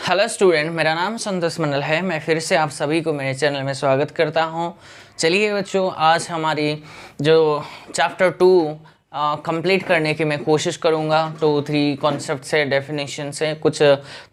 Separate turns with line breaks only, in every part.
Hello student, मेरा नाम संतोष मंडल है। मैं फिर से आप सभी को मेरे चैनल में स्वागत करता हूं। चलिए बच्चों, आज हमारी जो चैप्टर 2 कंप्लीट करने की मैं कोशिश करूंगा। 2-3 कॉन्सेप्ट से, डेफिनेशन से, कुछ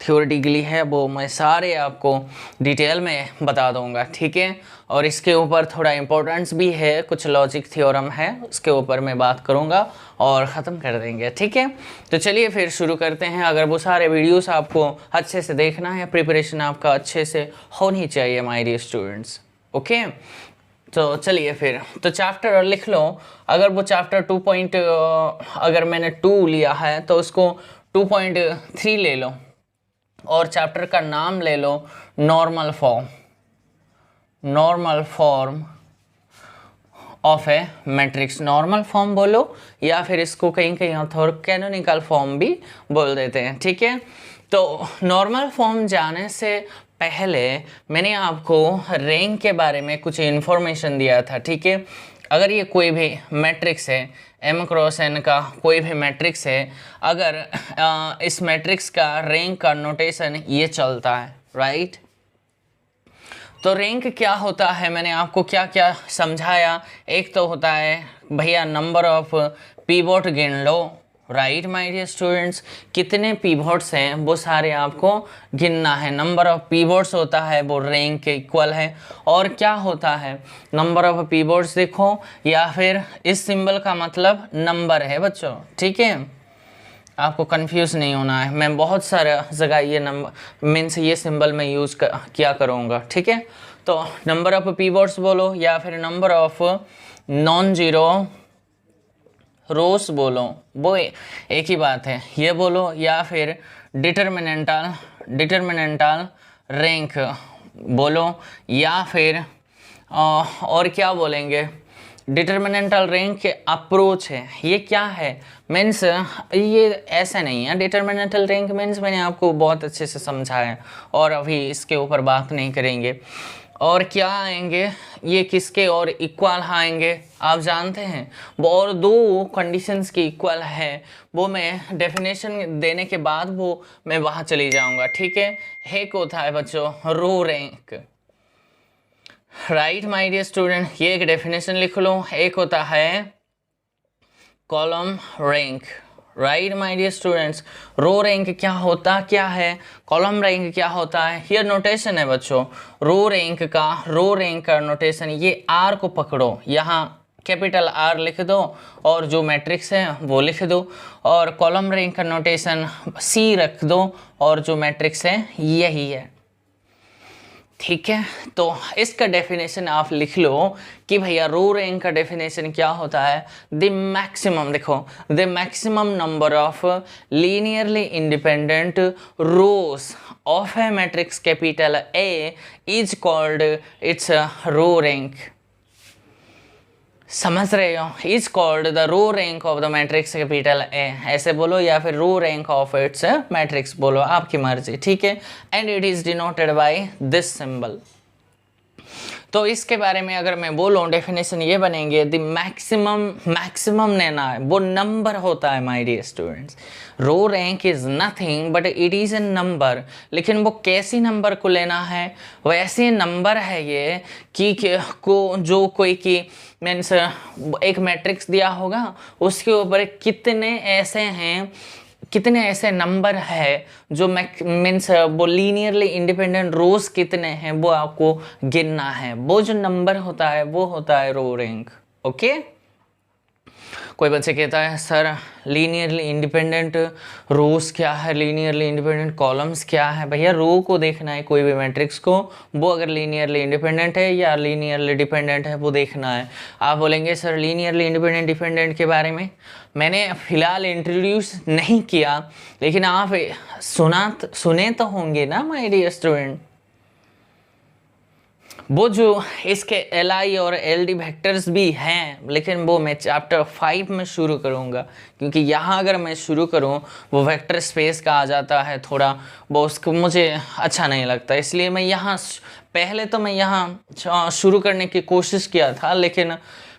थ्योरेटिकली है वो मैं सारे आपको डिटेल में बता दूंगा, ठीक है। और इसके ऊपर थोड़ा इम्पोर्टेंस भी है, कुछ लॉजिक थ्योरम है, उसके ऊपर मैं बात करूंगा और ख़त्म कर देंगे, ठीक है। तो चलिए फिर शुरू करते हैं। अगर वो सारे वीडियोस आपको अच्छे से देखना है, प्रिपरेशन आपका अच्छे से होनी चाहिए माय डियर स्टूडेंट्स, ओके। तो चलिए फिर, तो चैप्टर लिख लो। अगर वो चैप्टर 2 अगर मैंने 2 लिया है तो उसको 2.3 ले लो और चैप्टर का नाम ले लो normal form of a matrix. Normal form बोलो या फिर इसको कहीं कहीं ऑथर कैनोनिकल फॉर्म भी बोल देते हैं, ठीक है। तो नॉर्मल फॉर्म जाने से पहले मैंने आपको रैंक के बारे में कुछ इन्फॉर्मेशन दिया था, ठीक है। अगर ये कोई भी मैट्रिक्स है, m क्रॉस n का कोई भी मैट्रिक्स है, अगर इस मैट्रिक्स का रैंक का नोटेशन ये चलता है, राइट। तो रैंक क्या होता है, मैंने आपको क्या क्या समझाया। एक तो होता है भैया नंबर ऑफ पीवोट गिन लो, राइट माय डियर स्टूडेंट्स। कितने पीवोट्स हैं वो सारे आपको गिनना है। नंबर ऑफ पीवोट्स होता है वो रैंक के इक्वल है। और क्या होता है नंबर ऑफ पीवोट्स, देखो, या फिर इस सिंबल का मतलब नंबर है बच्चों, ठीक है। आपको कंफ्यूज नहीं होना है, मैं बहुत सारा जगह ये नंबर मीन्स ये सिंबल मैं यूज़ किया करूँगा, ठीक है। तो नंबर ऑफ पीवोट्स बोलो या फिर नंबर ऑफ नॉन जीरो रोस बोलो, वो एक ही बात है, ये बोलो। या फिर डिटरमिनेंटल रैंक बोलो, या फिर और क्या बोलेंगे, डिटरमिनेंटल रैंक के अप्रोच है। ये क्या है मीन्स, ये ऐसा नहीं है। डिटरमिनेंटल रैंक मीन्स मैंने आपको बहुत अच्छे से समझाया और अभी इसके ऊपर बात नहीं करेंगे। और क्या आएंगे, ये किसके और इक्वल आएंगे आप जानते हैं। वो और दो कंडीशंस की इक्वल है, वो मैं डेफिनेशन देने के बाद वो मैं वहाँ चली जाऊँगा, ठीक है। एक होता है बच्चों row rank, right my dear student, ये एक डेफिनेशन लिख लो। एक होता है column rank, right my dear students. Row rank क्या है, कॉलम रैंक क्या होता है, ये नोटेशन है बच्चों। रो रैंक का नोटेशन, ये आर को पकड़ो, यहाँ कैपिटल आर लिख दो और जो मैट्रिक्स है वो लिख दो। और कॉलम रैंक का नोटेशन सी रख दो और जो मैट्रिक्स है यही है, ठीक है। तो इसका डेफिनेशन आप लिख लो कि भैया रो रैंक का डेफिनेशन क्या होता है। द मैक्सिमम, देखो, the maximum number of linearly independent rows of a matrix capital A is called its row rank. समझ रहे हो, is called the row rank of the matrix capital A, ऐसे बोलो, या फिर row rank of its matrix बोलो, आपकी मर्जी, ठीक है। And it is denoted by this symbol. तो इसके बारे में अगर मैं बोलूँ डेफिनेशन ये बनेंगे, द मैक्सिमम लेना है, वो नंबर होता है my dear students. Row rank is nothing but it is a number. लेकिन वो कैसी नंबर को लेना है, वैसे नंबर है ये कि को जो कोई की मीन्स एक मैट्रिक्स दिया होगा, उसके ऊपर कितने ऐसे नंबर है जो मीन्स वो लीनियरली इंडिपेंडेंट रोज कितने हैं वो आपको गिनना है। वो जो नंबर होता है वो होता है रो रैंक, ओके। कोई बच्चे कहता है सर लीनियरली इंडिपेंडेंट रोज क्या है, लीनियरली इंडिपेंडेंट कॉलम्स क्या है। भैया रो को देखना है, कोई भी मैट्रिक्स को, वो अगर लीनियरली इंडिपेंडेंट है या लीनियरली डिपेंडेंट है वो देखना है। आप बोलेंगे सर लीनियरली इंडिपेंडेंट डिपेंडेंट के बारे में मैंने फिलहाल इंट्रोड्यूस नहीं किया, लेकिन आप सुने तो होंगे ना माय डियर स्टूडेंट। वो जो इसके LI और LD वेक्टर्स भी हैं, लेकिन वो मैं चैप्टर 5 में शुरू करूँगा, क्योंकि यहाँ अगर मैं शुरू करूँ वो वेक्टर स्पेस का आ जाता है थोड़ा, वो उसको मुझे अच्छा नहीं लगता। इसलिए मैं यहाँ पहले तो मैं यहाँ शुरू करने की कोशिश किया था, लेकिन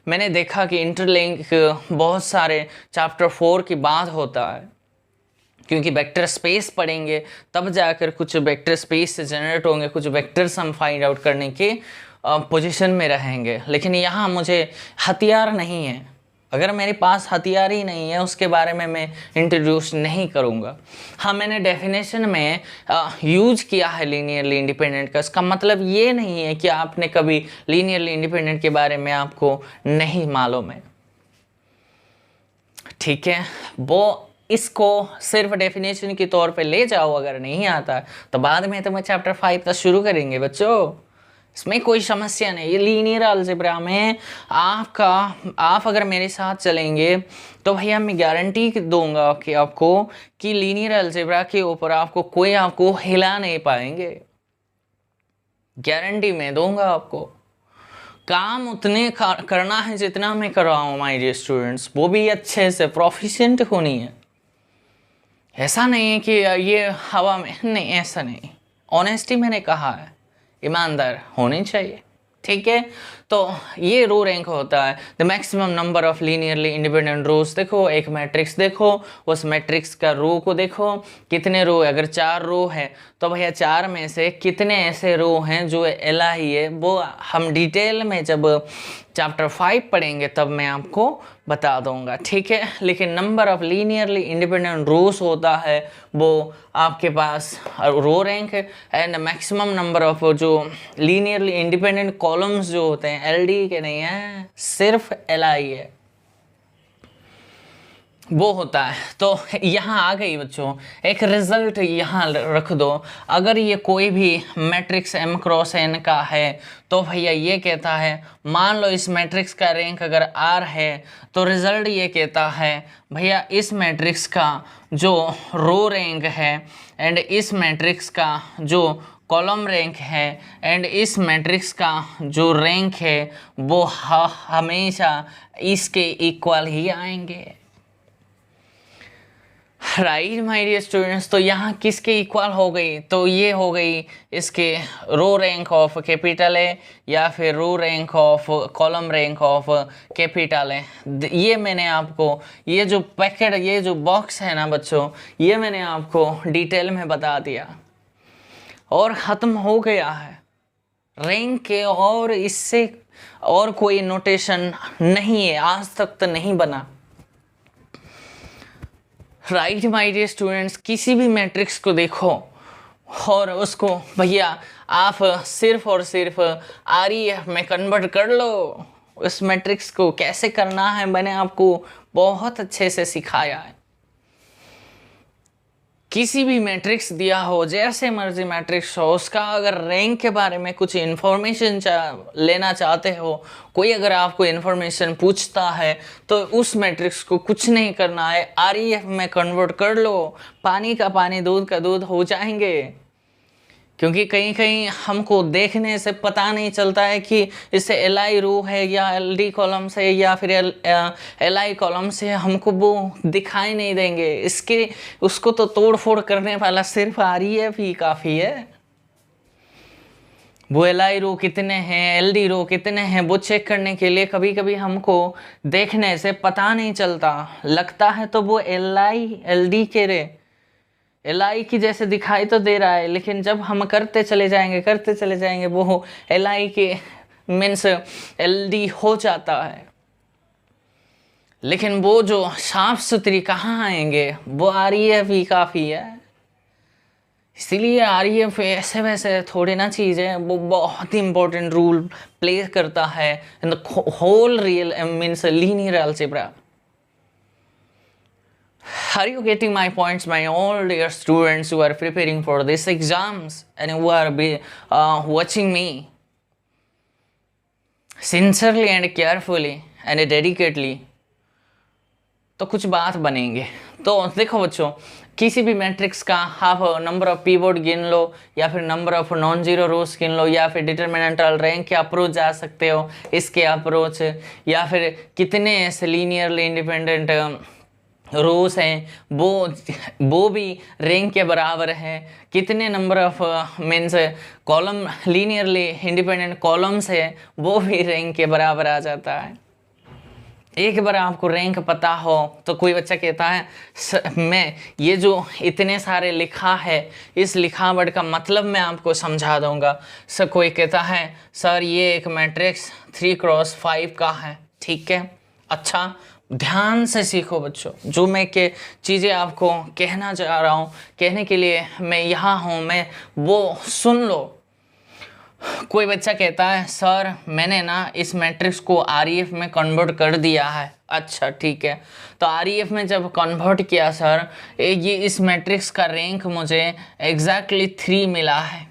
मैंने देखा कि इंटरलिंक बहुत सारे चैप्टर 4 की बात होता है, क्योंकि वेक्टर स्पेस पढ़ेंगे तब जाकर कुछ वेक्टर स्पेस से जनरेट होंगे, कुछ वेक्टर्स हम फाइंड आउट करने के पोजीशन में रहेंगे। लेकिन यहाँ मुझे हथियार नहीं है, अगर मेरे पास हथियार ही नहीं है उसके बारे में मैं इंट्रोड्यूस नहीं करूँगा। हाँ, मैंने डेफिनेशन में यूज किया है लीनियरली इंडिपेंडेंट का। इसका मतलब ये नहीं है कि आपने कभी लीनियरली इंडिपेंडेंट के बारे में आपको नहीं मालूम है, ठीक है। वो इसको सिर्फ डेफिनेशन के तौर पे ले जाओ, अगर नहीं आता तो बाद में तो मैं चैप्टर 5 तक शुरू करेंगे बच्चों, इसमें कोई समस्या नहीं। ये लीनियर अलजेब्रा में आप अगर मेरे साथ चलेंगे तो भैया मैं गारंटी दूंगा कि आपको कि लीनियर अलजेब्रा के ऊपर आपको हिला नहीं पाएंगे, गारंटी मैं दूंगा आपको। काम उतने करना है जितना मैं कर रहा हूँ माय डियर स्टूडेंट्स, वो भी अच्छे से प्रोफिशिएंट होनी है। ऐसा नहीं है कि ये हवा में, नहीं ऐसा नहीं, ऑनेस्टी मैंने कहा है, ईमानदार होनी चाहिए, ठीक है। तो ये रो रैंक होता है the maximum number of linearly independent rows. देखो एक मैट्रिक्स देखो, उस मैट्रिक्स का रो को देखो, कितने रो है। अगर 4 रो है तो भैया 4 में से कितने ऐसे रो हैं जो एलआई है, वो हम डिटेल में जब चैप्टर 5 पढ़ेंगे तब मैं आपको बता दूंगा, ठीक है। लेकिन नंबर ऑफ लीनियरली इंडिपेंडेंट रोज होता है वो आपके पास रो रैंक है, एंड मैक्सिमम नंबर ऑफ जो लीनियरली इंडिपेंडेंट कॉलम्स जो होते हैं एलडी के नहीं है, सिर्फ एलआई है, वो होता है। तो यहाँ आ गई बच्चों एक रिजल्ट यहाँ रख दो। अगर ये कोई भी मैट्रिक्स m क्रॉस n का है तो भैया ये कहता है, मान लो इस मैट्रिक्स का रैंक अगर r है तो रिजल्ट ये कहता है भैया इस मैट्रिक्स का जो रो रैंक है एंड इस मैट्रिक्स का जो कॉलम रैंक है एंड इस मैट्रिक्स का जो रैंक है वो हमेशा इसके इक्वल ही आएंगे, राइट माय डियर स्टूडेंट्स। तो यहाँ किसके इक्वल हो गई, तो ये हो गई इसके रो रैंक ऑफ कैपिटल है या फिर row rank of column rank of capital है। ये मैंने आपको ये जो पैकेट, ये जो बॉक्स है ना बच्चों, ये मैंने आपको डिटेल में बता दिया और ख़त्म हो गया है रैंक के, और इससे और कोई नोटेशन नहीं है, आज तक तो नहीं बना, राइट माय डियर स्टूडेंट्स। किसी भी मैट्रिक्स को देखो और उसको भैया आप सिर्फ और सिर्फ आरईएफ में कन्वर्ट कर लो। उस मैट्रिक्स को कैसे करना है मैंने आपको बहुत अच्छे से सिखाया है। किसी भी मैट्रिक्स दिया हो, जैसे मर्जी मैट्रिक्स हो, उसका अगर रैंक के बारे में कुछ इन्फॉर्मेशन लेना चाहते हो, कोई अगर आपको इन्फॉर्मेशन पूछता है तो उस मैट्रिक्स को कुछ नहीं करना है, आरईएफ में कन्वर्ट कर लो, पानी का पानी दूध का दूध हो जाएंगे। क्योंकि कहीं कहीं हमको देखने से पता नहीं चलता है कि इससे एलआई रो है या एलडी कॉलम से या फिर एलआई कॉलम से, हमको वो दिखाई नहीं देंगे। इसके उसको तो तोड़ फोड़ करने वाला सिर्फ आरईएफ ही काफ़ी है। वो एलआई रो कितने हैं, एलडी रो कितने हैं, वो चेक करने के लिए कभी कभी हमको देखने से पता नहीं चलता, लगता है तो वो एलआई एलडी के रे एलआई की जैसे दिखाई तो दे रहा है, लेकिन जब हम करते चले जाएंगे वो एलआई के मीन्स एलडी हो जाता है। लेकिन वो जो साफ सुथरी कहाँ आएंगे, वो आरईएफ ही काफ़ी है। इसीलिए आरईएफ ऐसे वैसे थोड़ी ना चीज़ है, वो बहुत ही इम्पोर्टेंट रोल प्ले करता है in the whole real means linear algebra. Are you getting my points, my all dear students who are preparing for these exams and who are watching me sincerely and carefully and dedicatedly? तो कुछ बात बनेंगे। तो देखो बच्चों, किसी भी matrix का आप नंबर ऑफ पिवोट गिन लो या फिर नंबर ऑफ नॉन जीरो रोज गिन लो या फिर डिटरमिनेंटल रैंक के अप्रोच जा सकते हो, इसके अप्रोच, या फिर कितने ऐसे लीनियरली इंडिपेंडेंट रोज हैं वो भी रैंक के बराबर है, कितने number of means column linearly independent columns है वो भी रैंक के बराबर आ जाता है। एक बार आपको रैंक पता हो तो कोई बच्चा कहता है मैं ये जो इतने सारे लिखा है इस लिखावट का मतलब मैं आपको समझा दूंगा। सर कोई कहता है सर ये एक मैट्रिक्स 3x5 का है, ठीक है। अच्छा ध्यान से सीखो बच्चों, जो मैं के चीज़ें आपको कहना चाह रहा हूँ, कहने के लिए मैं यहाँ हूँ, मैं वो सुन लो। कोई बच्चा कहता है सर मैंने ना इस मैट्रिक्स को आरईएफ में कन्वर्ट कर दिया है। अच्छा ठीक है, तो आरईएफ में जब कन्वर्ट किया सर ये इस मैट्रिक्स का रैंक मुझे एग्जैक्टली 3 मिला है,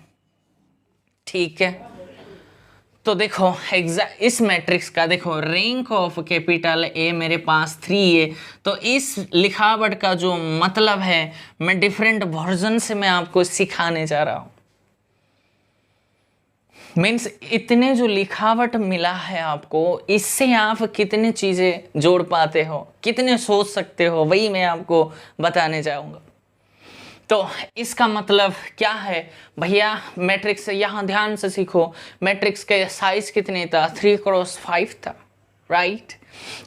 ठीक है। तो देखो इस मैट्रिक्स का देखो रैंक ऑफ कैपिटल ए मेरे पास 3 है। तो इस लिखावट का जो मतलब है मैं डिफरेंट वर्जन से मैं आपको सिखाने जा रहा हूँ। मीन्स इतने जो लिखावट मिला है आपको, इससे आप कितनी चीज़ें जोड़ पाते हो, कितने सोच सकते हो, वही मैं आपको बताने जाऊंगा। तो इसका मतलब क्या है भैया, मैट्रिक्स यहाँ ध्यान से सीखो, मैट्रिक्स के साइज कितने था, 3x5 था, राइट।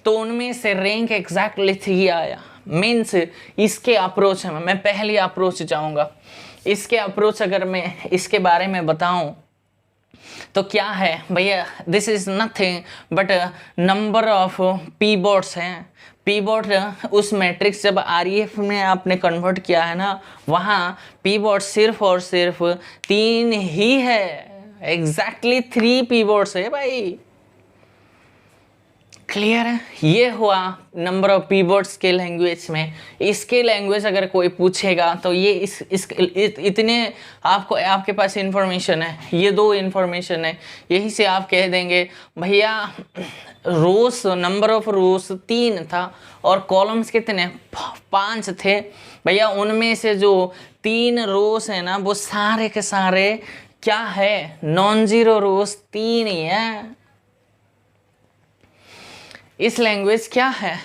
तो उनमें से रैंक एग्जैक्टली 3 आया। मीन्स इसके अप्रोच में मैं पहली अप्रोच जाऊंगा। इसके अप्रोच अगर मैं इसके बारे में बताऊं तो क्या है भैया, this is nothing but number of pivots हैं। पीबोर्ड उस मैट्रिक्स जब आरईएफ में आपने कन्वर्ट किया है ना, वहाँ पीबोर्ड सिर्फ और सिर्फ 3 ही है, एग्जैक्टली 3 पीबोर्ड्स है भाई। क्लियर है, ये हुआ नंबर ऑफ कीबोर्ड्स के लैंग्वेज में। इसके लैंग्वेज अगर कोई पूछेगा तो ये इतने आपको आपके पास इंफॉर्मेशन है, ये 2 इंफॉर्मेशन है, यही से आप कह देंगे भैया रोस नंबर ऑफ रोस 3 था और कॉलम्स कितने 5 थे भैया। उनमें से जो 3 रोस है ना वो सारे के सारे क्या है, नॉन जीरो रोस 3 ही है। इस लैंग्वेज क्या है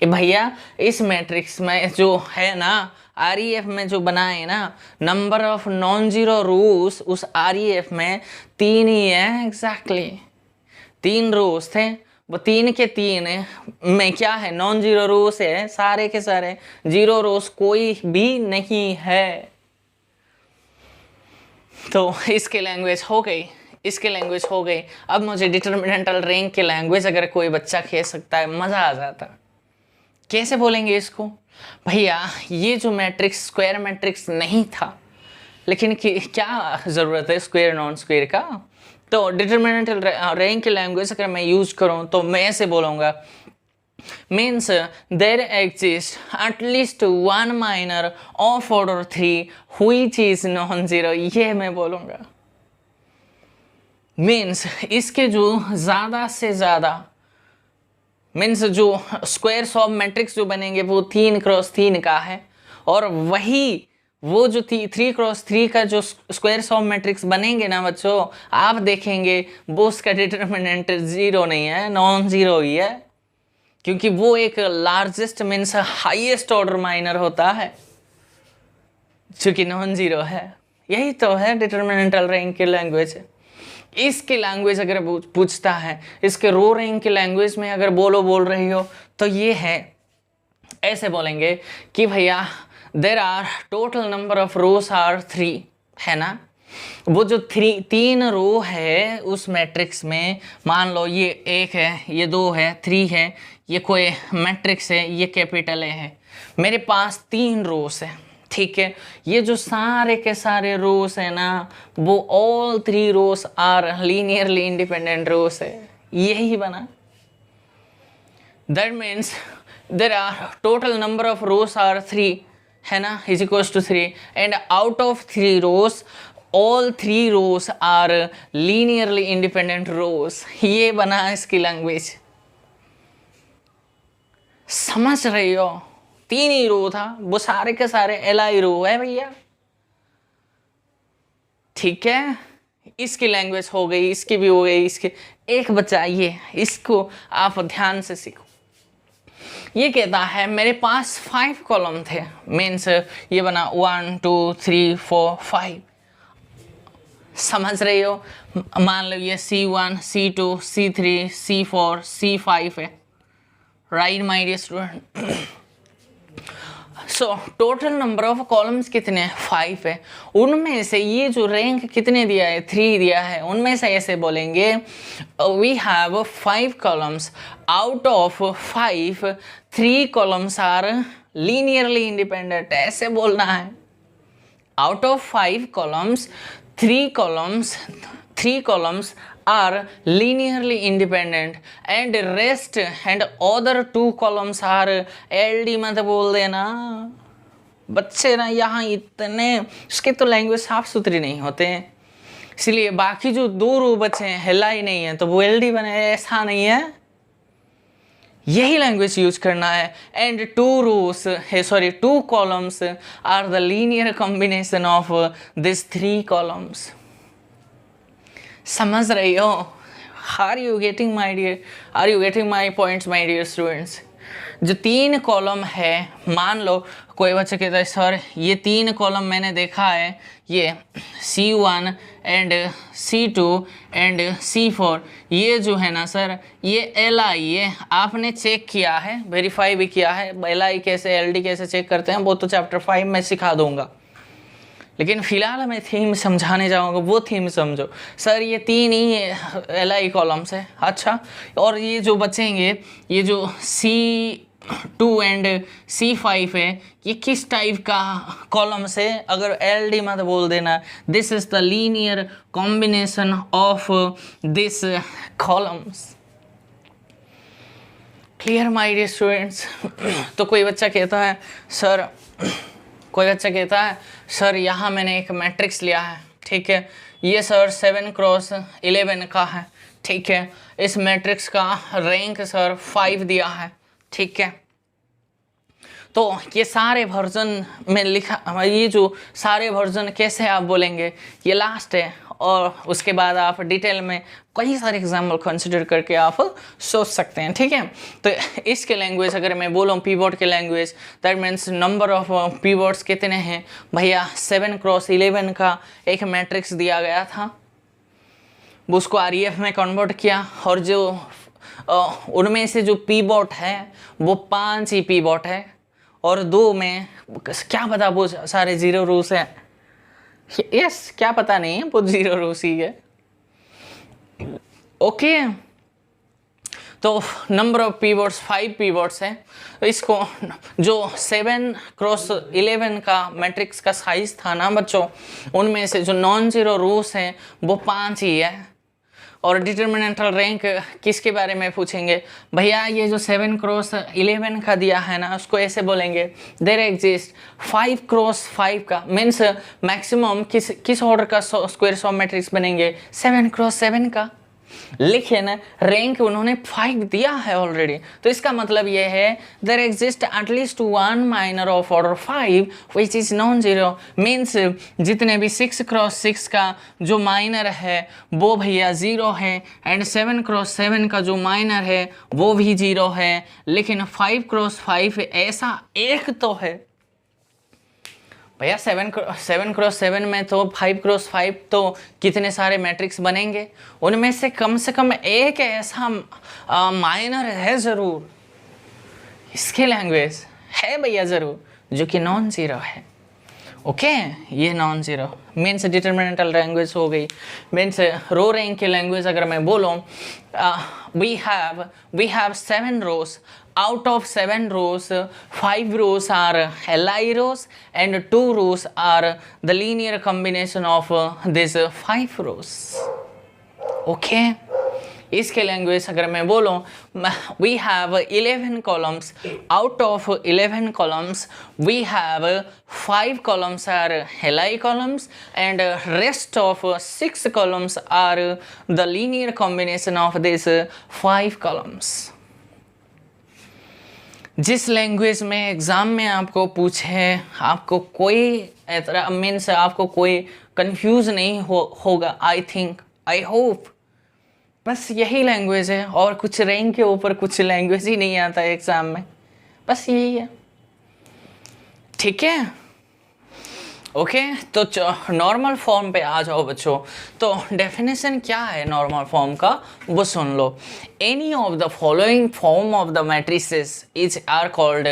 भैया, इस मैट्रिक्स में जो है ना आरईएफ में जो बनाए ना, नंबर ऑफ नॉन जीरो रोस उस आरईएफ में 3 ही है, एग्जैक्टली 3 रोस थे। वो 3 के 3 में क्या है, नॉन जीरो रोस है, सारे के सारे जीरो रोस कोई भी नहीं है। तो इसके लैंग्वेज हो गई, इसके लैंग्वेज हो गई। अब मुझे डिटरमिनेंटल रैंक के लैंग्वेज अगर कोई बच्चा कह सकता है, मज़ा आ जाता। कैसे बोलेंगे इसको भैया, ये जो मैट्रिक्स स्क्वायर मैट्रिक्स नहीं था, लेकिन क्या ज़रूरत है स्क्वायर नॉन स्क्वायर का। तो डिटरमिनेंटल रैंक की लैंग्वेज अगर मैं यूज करूँ तो मैं ऐसे बोलूँगा, means there exists at least one minor of order 3 which is non-zero, ये मैं बोलूँगा। मीन्स इसके जो ज़्यादा से ज़्यादा मीन्स जो स्क्वायर्स ऑफ मैट्रिक्स जो बनेंगे वो 3x3 का है, और वही वो जो 3x3 का जो स्क्वायर्स ऑफ मैट्रिक्स बनेंगे ना बच्चों, आप देखेंगे वो उसका डिटरमिनेंट 0 नहीं है, नॉन जीरो ही है, क्योंकि वो एक largest means highest order minor होता है जो कि नॉन जीरो है। यही तो है डिटरमिनेंटल रैंक की लैंग्वेज। इसकी लैंग्वेज अगर पूछता है, इसके रो रैंक की लैंग्वेज में अगर बोल रही हो तो ये है, ऐसे बोलेंगे कि भैया there are total number of rows are 3, है ना। वो जो 3 रो है उस मैट्रिक्स में, मान लो ये 1 है, ये 2 है, 3 है, ये कोई मैट्रिक्स है, ये कैपिटल है, मेरे पास 3 रोस है, ठीक है। ये जो सारे के सारे रोस है ना, वो all 3 rows are linearly independent rows है, यही बना। That means there are total number of rows are 3, है ना, is equals to 3, and out of 3 rows all 3 rows are linearly independent rows, ये बना इसकी लैंग्वेज। समझ रही हो, 3 ही रो था, वो सारे के सारे एलआई रो है भैया, ठीक है। इसकी लैंग्वेज हो गई, इसकी भी हो गई, इसके एक बच्चा ये, इसको आप ध्यान से सीखो। ये कहता है मेरे पास 5 कॉलम थे, मीन्स ये बना 1 2 3 4 5, समझ रही हो। मान लो ये C1 C2 C3 C4 C5 है, right my dear student. So total number of columns कितने हैं? 5 है। उनमें से ये जो रैंक कितने दिया है? 3 दिया है। उनमें से ऐसे बोलेंगे we have 5 columns, out of 5 3 columns are linearly independent, ऐसे बोलना है। Out of 5 columns 3 columns are linearly independent and rest and other 2 columns are LD मत बोल देना बच्चे ना, यहाँ इतने उसके तो लैंग्वेज साफ सुथरी नहीं होते हैं, इसलिए बाकी जो 2 रो बचे हैं हिला ही नहीं है तो वो LD बने, ऐसा नहीं है, यही लैंग्वेज यूज करना है। And 2 columns are the linear combination of this 3 columns। समझ रही हो? Are you getting my points my dear students? जो 3 कॉलम है, मान लो कोई बच्चा कहता है सर ये 3 कॉलम मैंने देखा है, ये C1 and C2 and C4, ये जो है ना सर ये LI है, आपने चेक किया है, वेरीफाई भी किया है। LI कैसे LD कैसे चेक करते हैं वो तो चैप्टर 5 में सिखा दूंगा, लेकिन फिलहाल मैं थीम समझाने जाऊंगा, वो थीम समझो। सर ये 3 ही LI कॉलम्स है, अच्छा, और ये जो बचेंगे ये जो C2 एंड C5 है ये किस टाइप का कॉलम्स है? अगर LD मत बोल देना, this is the linear combination of this columns. Clear my dear students? तो कोई बच्चा कहता है सर यहाँ मैंने एक मैट्रिक्स लिया है, ठीक है, ये सर 7x11 का है, ठीक है, इस मैट्रिक्स का रैंक सर 5 दिया है, ठीक है। तो ये सारे वर्जन में लिखा, ये जो सारे वर्जन कैसे आप बोलेंगे, ये लास्ट है, और उसके बाद आप डिटेल में कई सारे एग्जाम्पल कंसिडर करके आप सोच सकते हैं, ठीक है। तो इसके लैंग्वेज अगर मैं बोलूँ पीवोट के language, that means number of pivots कितने हैं भैया? 7x11 का एक मैट्रिक्स दिया गया था, उसको REF में कन्वर्ट किया, और जो उनमें से जो पीवोट है वो 5 ही पीवोट है, और 2 में क्या पता वो सारे 0 रोस हैं, यस क्या पता नहीं है, वो 0 रोस ही है, ओके। तो नंबर ऑफ पीवोट्स 5 पीवोट्स है। तो इसको जो 7x11 का मैट्रिक्स का साइज था ना बच्चों, उनमें से जो नॉन जीरो रोस हैं वो 5 ही है। और डिटर्मिनेंटल रैंक किसके बारे में पूछेंगे भैया? ये जो 7x11 का दिया है ना, उसको ऐसे बोलेंगे देयर एग्जिस्ट 5x5 का, मीन्स मैक्सिमम किस ऑर्डर का स्क्वायर ऑफ मैट्रिक्स बनेंगे? 7x7 का। लेकिन रैंक उन्होंने 5 दिया है ऑलरेडी, तो इसका मतलब ये है there exist at least 1 minor of order 5 which is non zero, means जितने भी 6x6 का जो माइनर है वो भैया 0 है, एंड 7x7 का जो माइनर है वो भी 0 है, लेकिन 5x5 ऐसा एक तो है भैया। 7x7 में तो 5x5 तो कितने सारे मैट्रिक्स बनेंगे, उनमें से कम एक ऐसा माइनर है ज़रूर, इसके लैंग्वेज है भैया ज़रूर, जो कि नॉन ज़ीरो है, ओके। ये नॉन ज़ीरो मीन्स डिटर्मिनेंटल लैंग्वेज हो गई। मीन्स रो रैंक की लैंग्वेज अगर मैं बोलूँ, we have 7 rows, out of 7 rows 5 rows are LI rows and 2 rows are the linear combination of these 5 rows, okay। इसके लैंग्वेज अगर मैं बोलूँ, we have 11 columns, out of 11 columns we have 5 columns are LI columns and rest of 6 columns are the linear combination of these 5 columns। जिस language में exam में आपको पूछे, आपको कोई मीन्स आपको कोई कंफ्यूज नहीं होगा, आई होप, बस यही लैंग्वेज है, और कुछ रैंक के ऊपर कुछ लैंग्वेज ही नहीं आता है एग्ज़ाम में, बस यही है, ठीक है। ओके तो नॉर्मल फॉर्म पे आ जाओ बच्चों। तो डेफिनेशन क्या है नॉर्मल फॉर्म का वो सुन लो। Any of the following form of the matrices is are called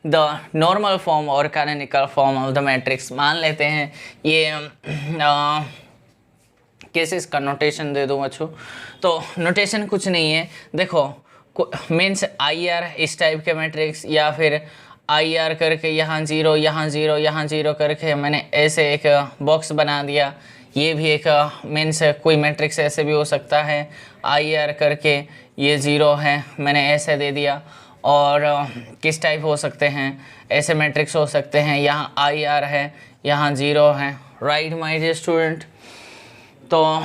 the normal form और canonical form of the matrix. मान लेते हैं ये कैसे इसका नोटेशन दे दूँ बच्चों। तो नोटेशन कुछ नहीं है, देखो मीन्स आई आर इस टाइप के मैट्रिक्स, या फिर आई आर करके यहाँ जीरो यहाँ जीरो यहाँ जीरो करके मैंने ऐसे एक बॉक्स बना दिया। ये भी एक मीन्स कोई मैट्रिक्स ऐसे भी हो सकता है, आई आर करके ये ज़ीरो है मैंने ऐसे दे दिया। और किस टाइप हो सकते हैं, ऐसे मैट्रिक्स हो सकते हैं यहाँ आई आर है यहाँ ज़ीरो है, राइट माय डियर स्टूडेंट। तो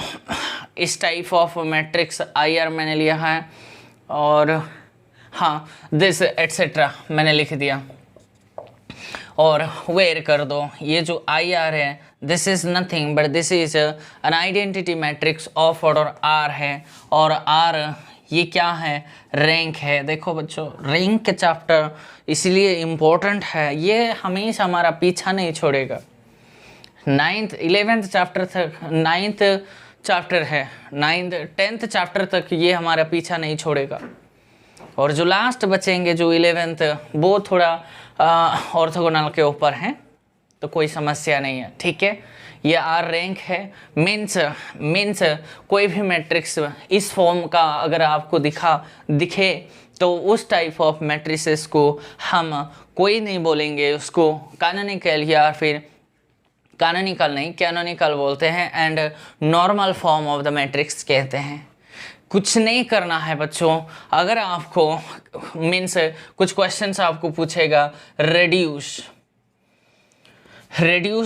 इस type of matrix I R मैंने लिया है, और हाँ दिस एट्सेट्रा मैंने लिख दिया और वेयर कर दो। ये जो आई आर है this is nothing but this is an identity matrix of order R है, और आर ये क्या है, रैंक है। देखो बच्चों रैंक के चैप्टर इसलिए इम्पोर्टेंट है, ये हमेशा हमारा पीछा नहीं छोड़ेगा। 9th 11th चैप्टर तक, 9th चैप्टर है, 9th 10th चैप्टर तक ये हमारा पीछा नहीं छोड़ेगा। और जो लास्ट बचेंगे जो 11th वो थोड़ा ऑर्थोगोनल के ऊपर हैं, तो कोई समस्या नहीं है, ठीक है। ये आर रैंक है, मीन्स कोई भी मैट्रिक्स इस फॉर्म का अगर आपको दिखे तो उस टाइप ऑफ मैट्रिसेस को हम कोई नहीं बोलेंगे उसको कैनोनिकल, या फिर कैनोनिकल नहीं कैनोनिकल बोलते हैं, and normal form of the matrix कहते हैं। कुछ नहीं करना है बच्चों, अगर आपको मीन्स कुछ क्वेश्चंस आपको पूछेगा, reduce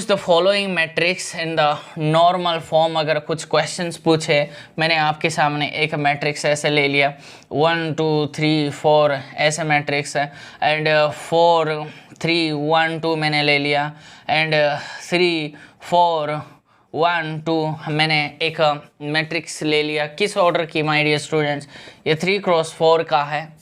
the following matrix in the normal form, अगर कुछ क्वेश्चंस पूछे, मैंने आपके सामने एक मैट्रिक्स ऐसे ले लिया 1 2 3 4 ऐसे मैट्रिक्स है, एंड 4 3 1 2 मैंने ले लिया, एंड 3 4 1 2 मैंने एक मैट्रिक्स ले लिया। किस ऑर्डर की माय डियर स्टूडेंट्स, ये 3x4 का है,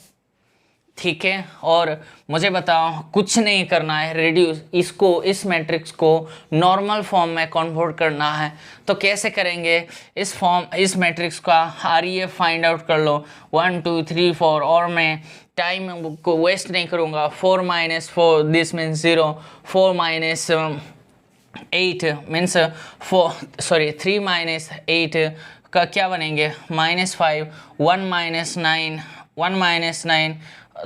ठीक है। और मुझे बताओ कुछ नहीं करना है, रेड्यूस इस मैट्रिक्स को नॉर्मल फॉर्म में कन्वर्ट करना है। तो कैसे करेंगे, इस मैट्रिक्स का REF फाइंड आउट कर लो 1 2 3 4, और मैं टाइम को वेस्ट नहीं करूँगा। 4 - 4 दिस मीन्स 0, 4 - 8 मीन्स 3 - 8 का क्या बनेंगे -5, 1 - 9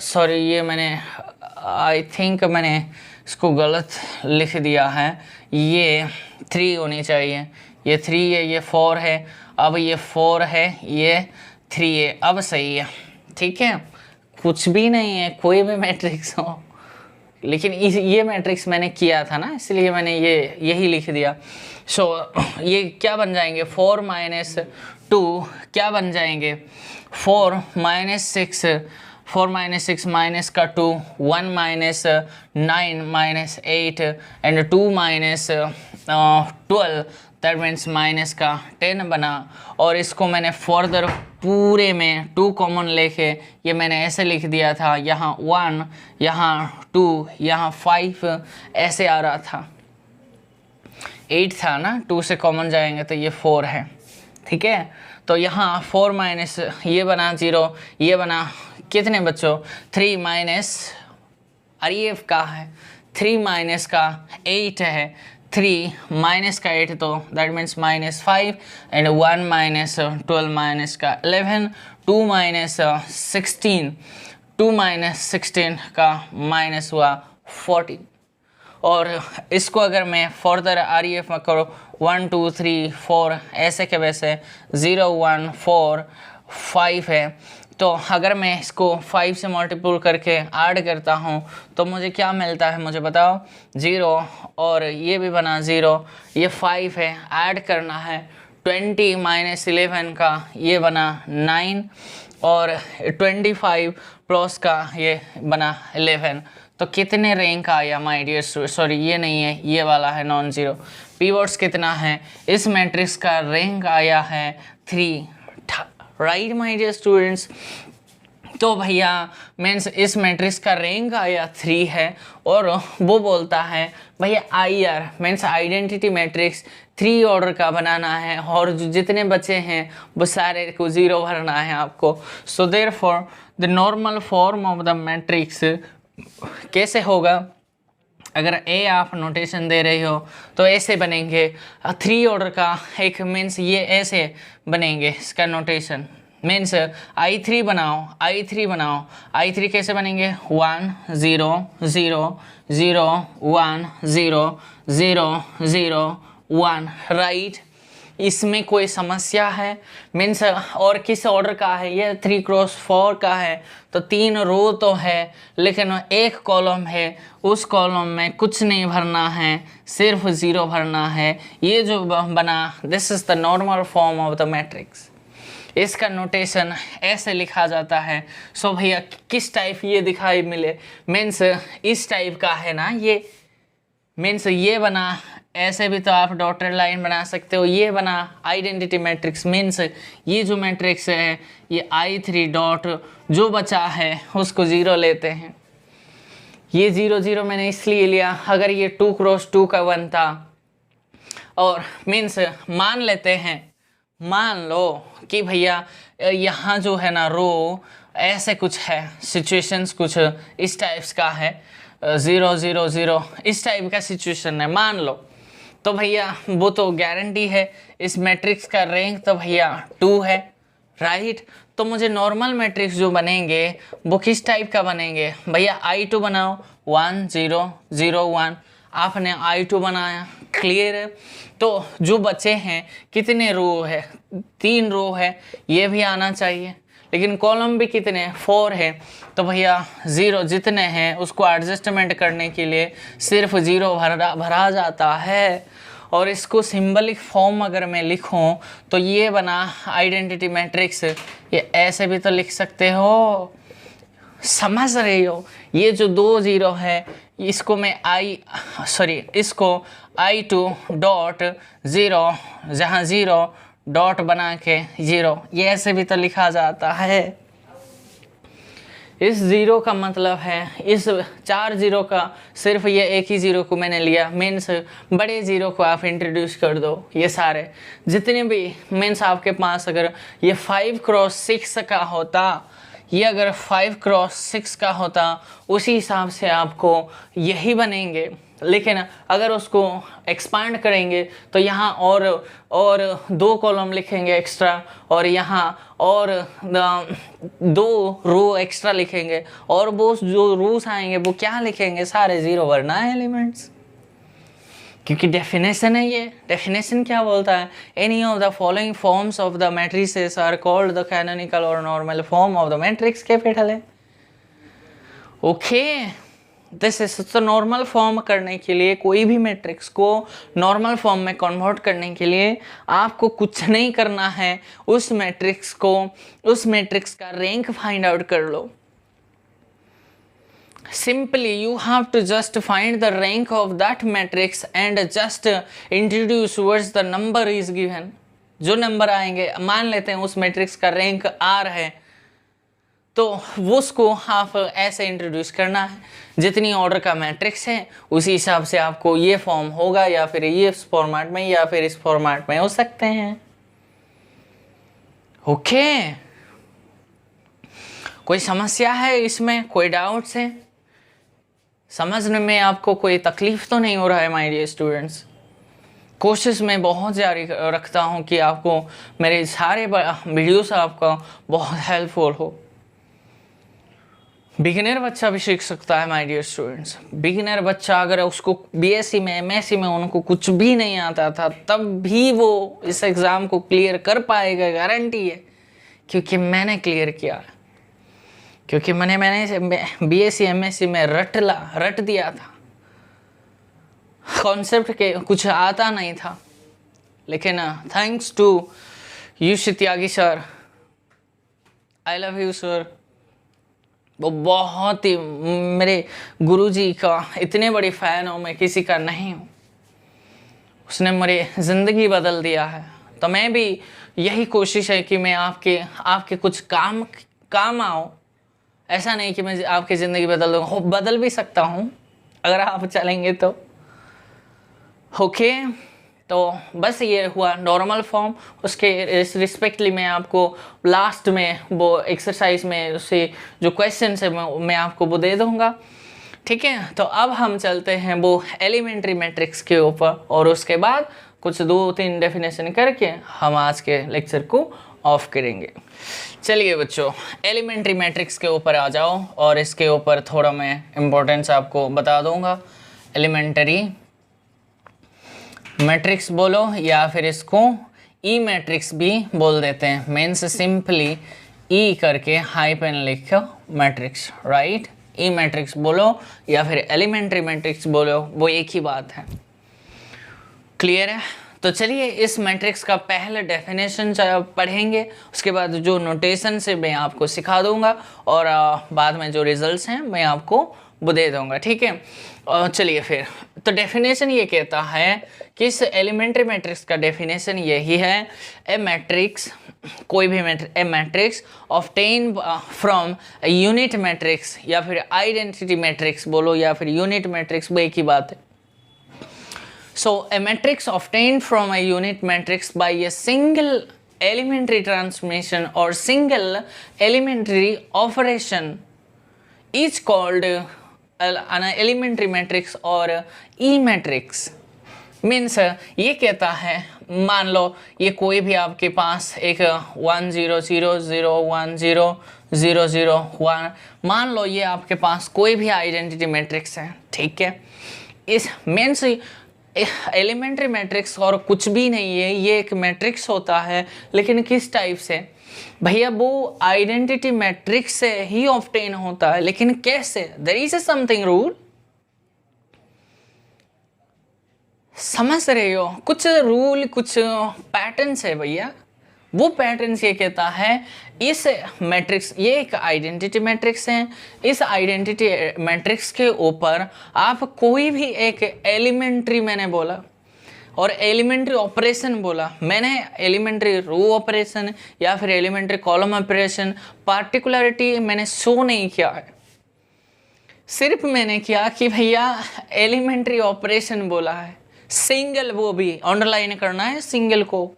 सॉरी ये मैंने आई थिंक मैंने इसको गलत लिख दिया है, ये 3 होनी चाहिए, ये 3 है, ये 4 है, अब ये 4 है, ये 3 है, अब सही है, ठीक है। कुछ भी नहीं है, कोई भी मैट्रिक्स हो, लेकिन ये मैट्रिक्स मैंने किया था ना, इसलिए मैंने यही लिख दिया। सो ये क्या बन जाएंगे, 4 - 2 क्या बन जाएंगे, 4 - 6 4 - 6 माइनस का 2, 1 - 9 - 8 एंड 2 - 12 दैट मीन्स माइनस का 10 बना। और इसको मैंने फर्दर पूरे में 2 कॉमन लेके ये मैंने ऐसे लिख दिया था, यहाँ 1 यहाँ 2 यहाँ 5 ऐसे आ रहा था, 8 था ना, 2 से कॉमन जाएंगे तो ये 4 है, ठीक है। तो यहाँ 4 माइनस ये बना 0, ये बना कितने बच्चों 3 माइनस REF का है, 3 माइनस का 8 है, 3 माइनस का 8 तो दैट मीन्स -5 एंड 1 - 12 माइनस का 11, 2 - 16 2 - 16 का माइनस हुआ 14। और इसको अगर मैं फर्दर REF में करो 1 2 3 4 ऐसे के वैसे 0 1 4 5 है, तो अगर मैं इसको 5 से मल्टीपल करके ऐड करता हूँ तो मुझे क्या मिलता है, मुझे बताओ 0, और ये भी बना 0, ये 5 है, ऐड करना है 20 - 11 का ये बना 9, और 25 प्लस का ये बना 11। तो कितने रैंक आया माय डियर स्टूडेंट, सॉरी ये नहीं है, ये वाला है नॉन ज़ीरो। पीवट्स कितना है, इस मैट्रिक्स का रैंक आया है 3, राइट माय डियर स्टूडेंट्स। तो भैया मीन्स इस मैट्रिक्स का रैंक आया 3 है और वो बोलता है भैया IR means identity matrix 3 order का बनाना है और जो जितने बचे हैं वो सारे को 0 भरना है आपको। So therefore the normal form of the matrix कैसे होगा, अगर ए आप नोटेशन दे रहे हो तो ऐसे बनेंगे 3 ऑर्डर का एक मीन्स ये ऐसे बनेंगे इसका नोटेशन मीन्स I3 बनाओ I3 कैसे बनेंगे 1 0 0 0 1 0 0 0 1 राइट। इसमें कोई समस्या है मीन्स और किस ऑर्डर का है, ये 3x4 का है तो 3 रो तो है लेकिन एक कॉलम है, उस कॉलम में कुछ नहीं भरना है, सिर्फ 0 भरना है। ये जो बना this is the normal form of the matrix. इसका नोटेशन ऐसे लिखा जाता है। सो भैया किस टाइप ये दिखाई मिले मीन्स इस टाइप का है ना, ये मीन्स ये बना, ऐसे भी तो आप डॉटेड लाइन बना सकते हो, ये बना आइडेंटिटी मैट्रिक्स मीन्स ये जो मैट्रिक्स है ये I3 डॉट जो बचा है उसको 0 लेते हैं। ये 0 0 मैंने इसलिए लिया, अगर ये 2x2 का बनता और मीन्स मान लेते हैं, मान लो कि भैया यहाँ जो है ना रो ऐसे कुछ है, सिचुएशंस कुछ इस टाइप्स का है 0 0 0 इस टाइप का सिचुएशन है मान लो, तो भैया वो तो गारंटी है इस मैट्रिक्स का रैंक तो भैया 2 है राइट। तो मुझे नॉर्मल मैट्रिक्स जो बनेंगे वो किस टाइप का बनेंगे भैया I2 बनाओ 1 0 0 1, आपने I2 बनाया क्लियर है। तो जो बचे हैं कितने रो है, 3 रो है, ये भी आना चाहिए लेकिन कॉलम भी कितने 4 है तो भैया 0 जितने हैं उसको एडजस्टमेंट करने के लिए सिर्फ 0 भरा जाता है। और इसको सिंबलिक फॉर्म अगर मैं लिखूं तो ये बना आइडेंटिटी मैट्रिक्स, ये ऐसे भी तो लिख सकते हो, समझ रहे हो। ये जो 2 0 है इसको मैं इसको I2 डॉट 0 जहाँ 0 डॉट बना के 0 ये ऐसे भी तो लिखा जाता है। इस 0 का मतलब है इस 4 0 का सिर्फ ये एक ही 0 को मैंने लिया मीन्स बड़े 0 को आप इंट्रोड्यूस कर दो। ये सारे जितने भी मीन्स आपके पास अगर ये 5x6 का होता, ये अगर 5x6 का होता उसी हिसाब से आपको यही बनेंगे, लेकिन अगर उसको एक्सपांड करेंगे तो यहाँ और 2 कॉलम लिखेंगे एक्स्ट्रा और यहाँ और 2 रो एक्स्ट्रा लिखेंगे और वो जो रोज आएंगे वो क्या लिखेंगे, सारे 0 भरना है एलिमेंट्स, क्योंकि डेफिनेशन है। ये डेफिनेशन क्या बोलता है, any of the following forms of the matrices are called the canonical और normal form of the matrix capital है। ओके दिस इज तो नॉर्मल फॉर्म करने के लिए, कोई भी मैट्रिक्स को नॉर्मल फॉर्म में कन्वर्ट करने के लिए आपको कुछ नहीं करना है, उस मैट्रिक्स का रैंक फाइंड आउट कर लो। Simply you have to just find the rank of that matrix and just introduce words the number is given। जो नंबर आएंगे, मान लेते हैं उस मैट्रिक्स का रैंक R है तो वो उसको आप ऐसे इंट्रोड्यूस करना है, जितनी ऑर्डर का मैट्रिक्स है उसी हिसाब से आपको ये फॉर्म होगा, या फिर ये इस फॉर्मेट में या फिर इस फॉर्मेट में हो सकते हैं। ओके कोई समस्या है इसमें, कोई डाउट्स है, समझने में आपको कोई तकलीफ तो नहीं हो रहा है माय डियर स्टूडेंट्स। कोशिश मैं बहुत जारी रखता हूँ कि आपको मेरे सारे वीडियोस आपका बहुत हेल्पफुल हो। बिगिनर बच्चा भी सीख सकता है माय डियर स्टूडेंट्स। बिगिनर बच्चा अगर उसको बीएससी में एमएससी में उनको कुछ भी नहीं आता था तब भी वो इस एग्ज़ाम को क्लियर कर पाएगा, गारंटी है, क्योंकि मैंने क्लियर किया है, क्योंकि मैंने बीएससी एमएससी में रट दिया था, कॉन्सेप्ट के कुछ आता नहीं था, लेकिन thanks to Yushit Tyagi sir, I love you sir, वो बहुत ही मेरे गुरुजी का इतने बड़े फ़ैन हूँ, मैं किसी का नहीं हूँ, उसने मेरी ज़िंदगी बदल दिया है। तो मैं भी यही कोशिश है कि मैं आपके कुछ काम आऊँ, ऐसा नहीं कि मैं आपकी ज़िंदगी बदल दूँगा, बदल भी सकता हूँ अगर आप चलेंगे तो। ओके, तो बस ये हुआ नॉर्मल फॉर्म। उसके रिस्पेक्टली मैं आपको लास्ट में वो एक्सरसाइज में उससे जो क्वेश्चन है मैं आपको वो दे दूँगा, ठीक है। तो अब हम चलते हैं वो एलिमेंट्री मैट्रिक्स के ऊपर, और उसके बाद कुछ 2-3 डेफिनेशन करके हम आज के लेक्चर को ऑफ करेंगे। चलिए बच्चों, एलिमेंट्री मैट्रिक्स के ऊपर आ जाओ, और इसके ऊपर थोड़ा मैं इम्पोर्टेंस आपको बता दूंगा। एलिमेंट्री मैट्रिक्स बोलो या फिर इसको ई मैट्रिक्स भी बोल देते हैं, मीन्स सिंपली ई करके हाइपन लिखो मैट्रिक्स, राइट। ई मैट्रिक्स बोलो या फिर एलिमेंट्री मैट्रिक्स बोलो, वो एक ही बात है। क्लियर है? तो चलिए इस मैट्रिक्स का पहले डेफिनेशन पढ़ेंगे, उसके बाद जो नोटेशन से मैं आपको सिखा दूंगा, और बाद में जो रिजल्ट्स हैं मैं आपको वो दे दूंगा, ठीक है। चलिए फिर, तो डेफिनेशन ये कहता है कि इस एलिमेंट्री मैट्रिक्स का डेफिनेशन यही है, ए मैट्रिक्स, कोई भी a matrix obtain from unit matrix या फिर आइडेंटिटी मैट्रिक्स बोलो या फिर यूनिट मैट्रिक्स, वो एक ही बात है। So a matrix obtained from a unit matrix by a single elementary transformation or single elementary operation is called an elementary matrix or E matrix. Means ये कहता है, मान लो ये कोई भी आपके पास एक 1 0 0 0 1 0 0 0 1, मान लो ये आपके पास कोई भी आइडेंटिटी मैट्रिक्स है, ठीक है। इस मीन्स एलिमेंट्री मैट्रिक्स और कुछ भी नहीं है, ये एक मैट्रिक्स होता है, लेकिन किस टाइप से भैया, वो आइडेंटिटी मैट्रिक्स से ही ऑब्टेन होता है, लेकिन कैसे? देयर इज समथिंग रूल, समझ रहे हो? कुछ रूल, कुछ पैटर्न्स है भैया। वो पैटर्न्स ये कहता है, इस मैट्रिक्स, ये एक आइडेंटिटी मैट्रिक्स है, इस आइडेंटिटी मैट्रिक्स के ऊपर आप कोई भी एक एलिमेंट्री, मैंने बोला, और एलिमेंट्री ऑपरेशन बोला मैंने, एलिमेंट्री रो ऑपरेशन या फिर एलिमेंट्री कॉलम ऑपरेशन, पार्टिकुलरिटी मैंने शो नहीं किया है, सिर्फ मैंने किया कि भैया एलिमेंट्री ऑपरेशन बोला है, सिंगल, वो भी अंडरलाइन करना है सिंगल को।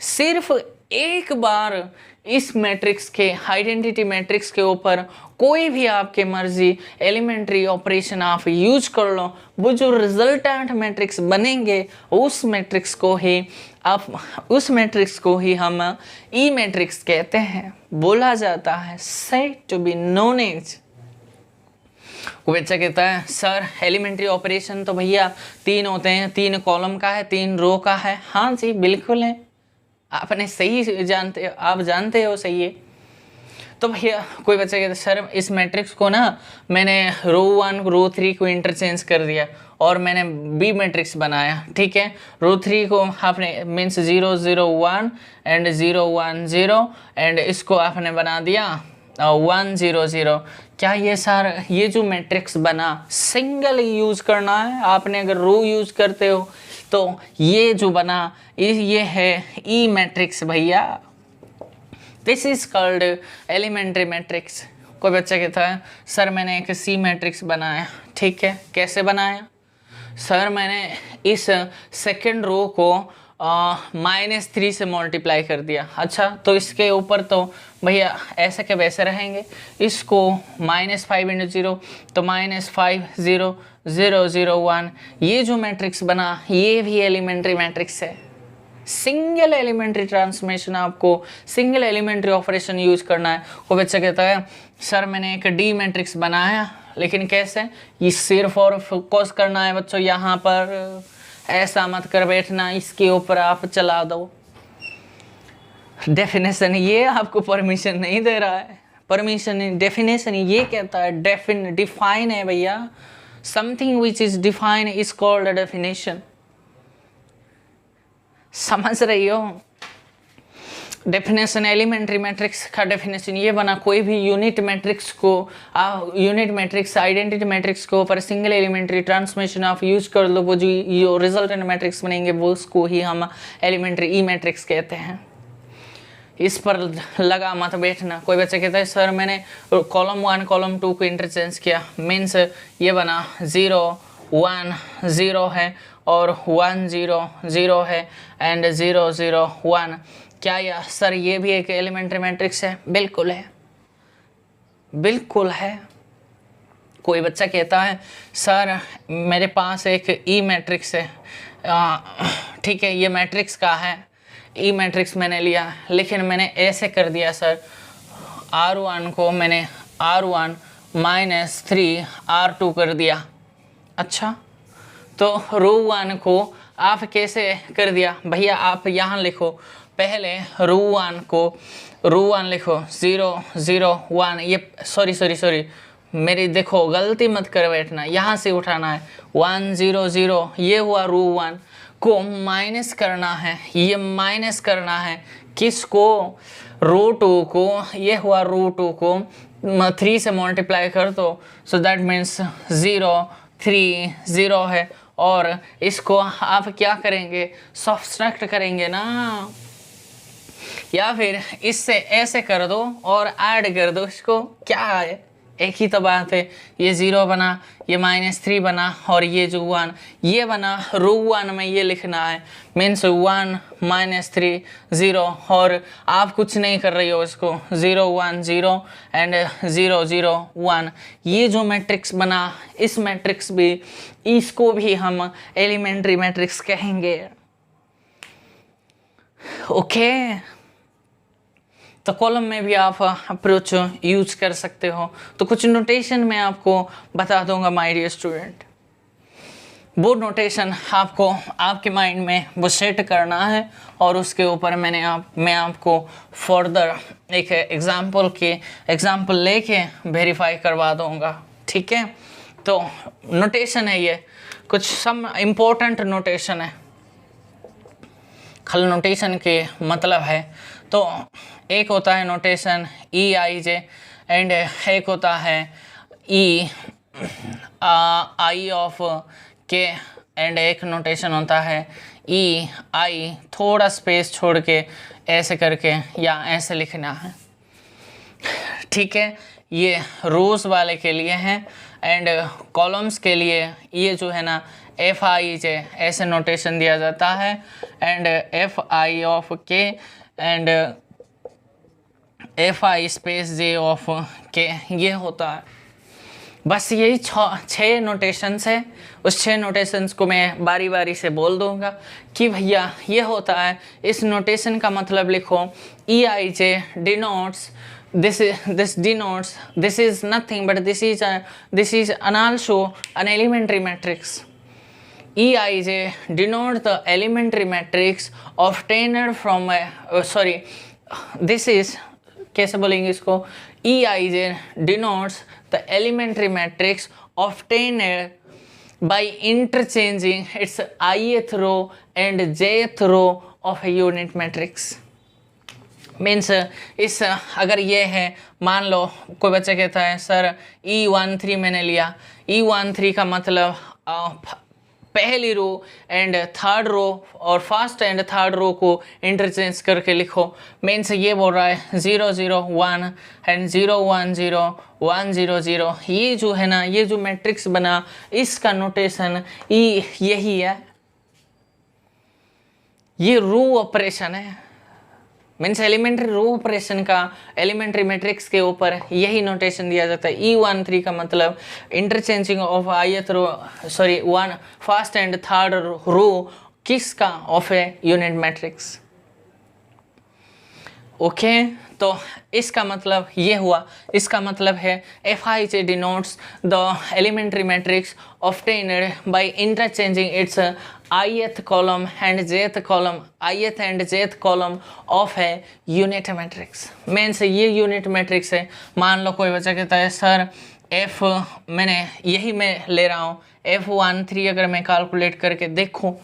सिर्फ एक बार इस मैट्रिक्स के, आइडेंटिटी मैट्रिक्स के ऊपर कोई भी आपके मर्जी एलिमेंट्री ऑपरेशन आप यूज कर लो, वो जो रिजल्टेंट मैट्रिक्स बनेंगे उस मैट्रिक्स को ही हम ई मैट्रिक्स कहते हैं, बोला जाता है said to be known as. कोई बच्चा कहता है सर एलिमेंट्री ऑपरेशन तो भैया 3 होते हैं, 3 कॉलम का है, 3 रो का है। हाँ जी बिल्कुल है, आपने सही जानते, आप जानते हो, सही है। तो भैया कोई बच्चा कहता है सर इस मैट्रिक्स को ना मैंने रो 1 रो 3 को इंटरचेंज कर दिया और मैंने बी मैट्रिक्स बनाया, ठीक है। रो 3 को आपने मीन्स 0 0 1 एंड 0 1 0 एंड इसको आपने बना दिया 1 0 0। क्या ये सर ये जो मैट्रिक्स बना सिंगल यूज करना है? आपने अगर रो यूज करते हो तो ये जो बना ये है ई मैट्रिक्स भैया, this is called elementary matrix. कोई बच्चा कहता है सर मैंने एक सी मैट्रिक्स बनाया, ठीक है, कैसे बनाया? सर मैंने इस सेकंड रो को -3 से मल्टीप्लाई कर दिया। अच्छा, तो इसके ऊपर तो भैया ऐसे के वैसे रहेंगे, इसको -5 × 0 तो -5 0 0 0 1। ये जो मैट्रिक्स बना ये भी एलिमेंट्री मैट्रिक्स है। सिंगल एलिमेंट्री ट्रांसफॉर्मेशन, आपको सिंगल एलिमेंट्री ऑपरेशन यूज करना है। कोई बच्चा कहता है सर मैंने एक डी मैट्रिक्स बनाया, लेकिन कैसे? ये सिर्फ और फोकस करना है बच्चों, यहाँ पर ऐसा मत कर बैठना, इसके ऊपर आप चला दो। डेफिनेशन ये आपको परमिशन नहीं दे रहा है, परमिशन डेफिनेशन ये कहता है डिफाइन है भैया, something which is define is called a definition. समझ रही हो? डेफिनेशन एलिमेंट्री मैट्रिक्स का डेफिनेशन ये बना, कोई भी यूनिट मैट्रिक्स को यूनिट मैट्रिक्स आइडेंटिटी मैट्रिक्स को ऊपर सिंगल एलिमेंट्री ट्रांसफॉर्मेशन आप यूज कर लो, वो जो रिजल्टेंट मैट्रिक्स बनेंगे वो उसको ही हम एलिमेंट्री ई मैट्रिक्स कहते हैं। इस पर लगा मत बैठना। कोई बच्चा कहता है सर मैंने कॉलम 1 कॉलम 2 को इंटरचेंज किया, मीन्स ये बना 0 1 0 है और 1 0 0 है एंड 0 0 1। क्या यह सर ये भी एक एलिमेंट्री मैट्रिक्स है? बिल्कुल है, बिल्कुल है। कोई बच्चा कहता है सर मेरे पास एक ई मैट्रिक्स है, ठीक है ये मैट्रिक्स का है, ई मैट्रिक्स मैंने लिया लेकिन मैंने ऐसे कर दिया सर, R1 को मैंने R1 माइनस 3 R2 कर दिया। अच्छा, तो रो 1 को आप कैसे कर दिया? भैया आप यहाँ लिखो, पहले रो 1 को रो 1 लिखो 0 0 1, ये सॉरी मेरी देखो गलती मत कर बैठना, यहाँ से उठाना है 1 0 0, ये हुआ रो 1 को माइनस करना है, ये माइनस करना है किसको? रो 2 को, ये हुआ रो 2 को 3 से मल्टीप्लाई कर दो, सो दैट मीन्स 0 3 0 है। और इसको आप क्या करेंगे? सब्ट्रैक्ट करेंगे ना, या फिर इससे ऐसे कर दो और ऐड कर दो इसको, क्या है एक ही तो बात है। ये 0 बना, ये -3 बना और ये जो 1 ये बना, रो 1 में ये लिखना है, मीन्स 1 -3 0, और आप कुछ नहीं कर रही हो इसको 0 1 0 एंड 0 0 1। ये जो मैट्रिक्स बना, इस मैट्रिक्स भी, इसको भी हम एलिमेंट्री मैट्रिक्स कहेंगे। ओके, तो कॉलम में भी आप अप्रोच यूज कर सकते हो। तो कुछ नोटेशन मैं आपको बता दूंगा माय डियर स्टूडेंट, वो नोटेशन आपको आपके माइंड में वो सेट करना है और उसके ऊपर मैं आपको फर्दर एक एग्जाम्पल लेके वेरीफाई करवा दूंगा, ठीक है। तो नोटेशन है ये, कुछ सम इम्पोर्टेंट नोटेशन है। खल नोटेशन के मतलब है, तो एक होता है नोटेशन EIJ एंड एक होता है I ऑफ K एंड एक नोटेशन होता है EI, थोड़ा स्पेस छोड़ के ऐसे करके या ऐसे लिखना है, ठीक है। ये रोज वाले के लिए है एंड कॉलम्स के लिए ये जो है ना FIJ ऐसे नोटेशन दिया जाता है and FI of K and FI space J of K ये होता है। बस यही 6 नोटेशंस है। उस 6 नोटेशंस को मैं बारी बारी से बोल दूंगा कि भैया ये होता है, इस नोटेशन का मतलब लिखो EIJ denotes this denotes, this is nothing but this is an also an elementary matrix. EIJ denotes the elementary matrix obtained from this is, कैसे बोलेंगे इसको? EIJ denotes the elementary matrix obtained by interchanging its ith row and jth row of a unit matrix. Means इस अगर ये है, मान लो कोई बच्चा कहता है सर E13 मैंने लिया, E13 का मतलब पहली रो एंड थर्ड रो और फर्स्ट एंड थर्ड रो को इंटरचेंज करके लिखो। मीन्स ये बोल रहा है 0 0 1 एंड 0 1 0 1 0 0। ये जो है ना, ये जो मैट्रिक्स बना, इसका नोटेशन यही है, ये रो ऑपरेशन है। मीन्स एलिमेंट्री रो ऑपरेशन का एलिमेंट्री मैट्रिक्स के ऊपर यही नोटेशन दिया जाता है। E13 का मतलब interchanging of ith row, one first and third row किसका? Of a unit matrix. Okay, तो इसका मतलब ये हुआ, इसका मतलब है FIJ denotes the elementary matrix obtained by interchanging its ith column and jth column, ith and jth column of a unit matrix। Means ये यूनिट मैट्रिक्स है। मान लो कोई बच्चा कहता है सर F, मैंने यही मैं ले रहा हूँ F13, अगर मैं कैलकुलेट करके देखूँ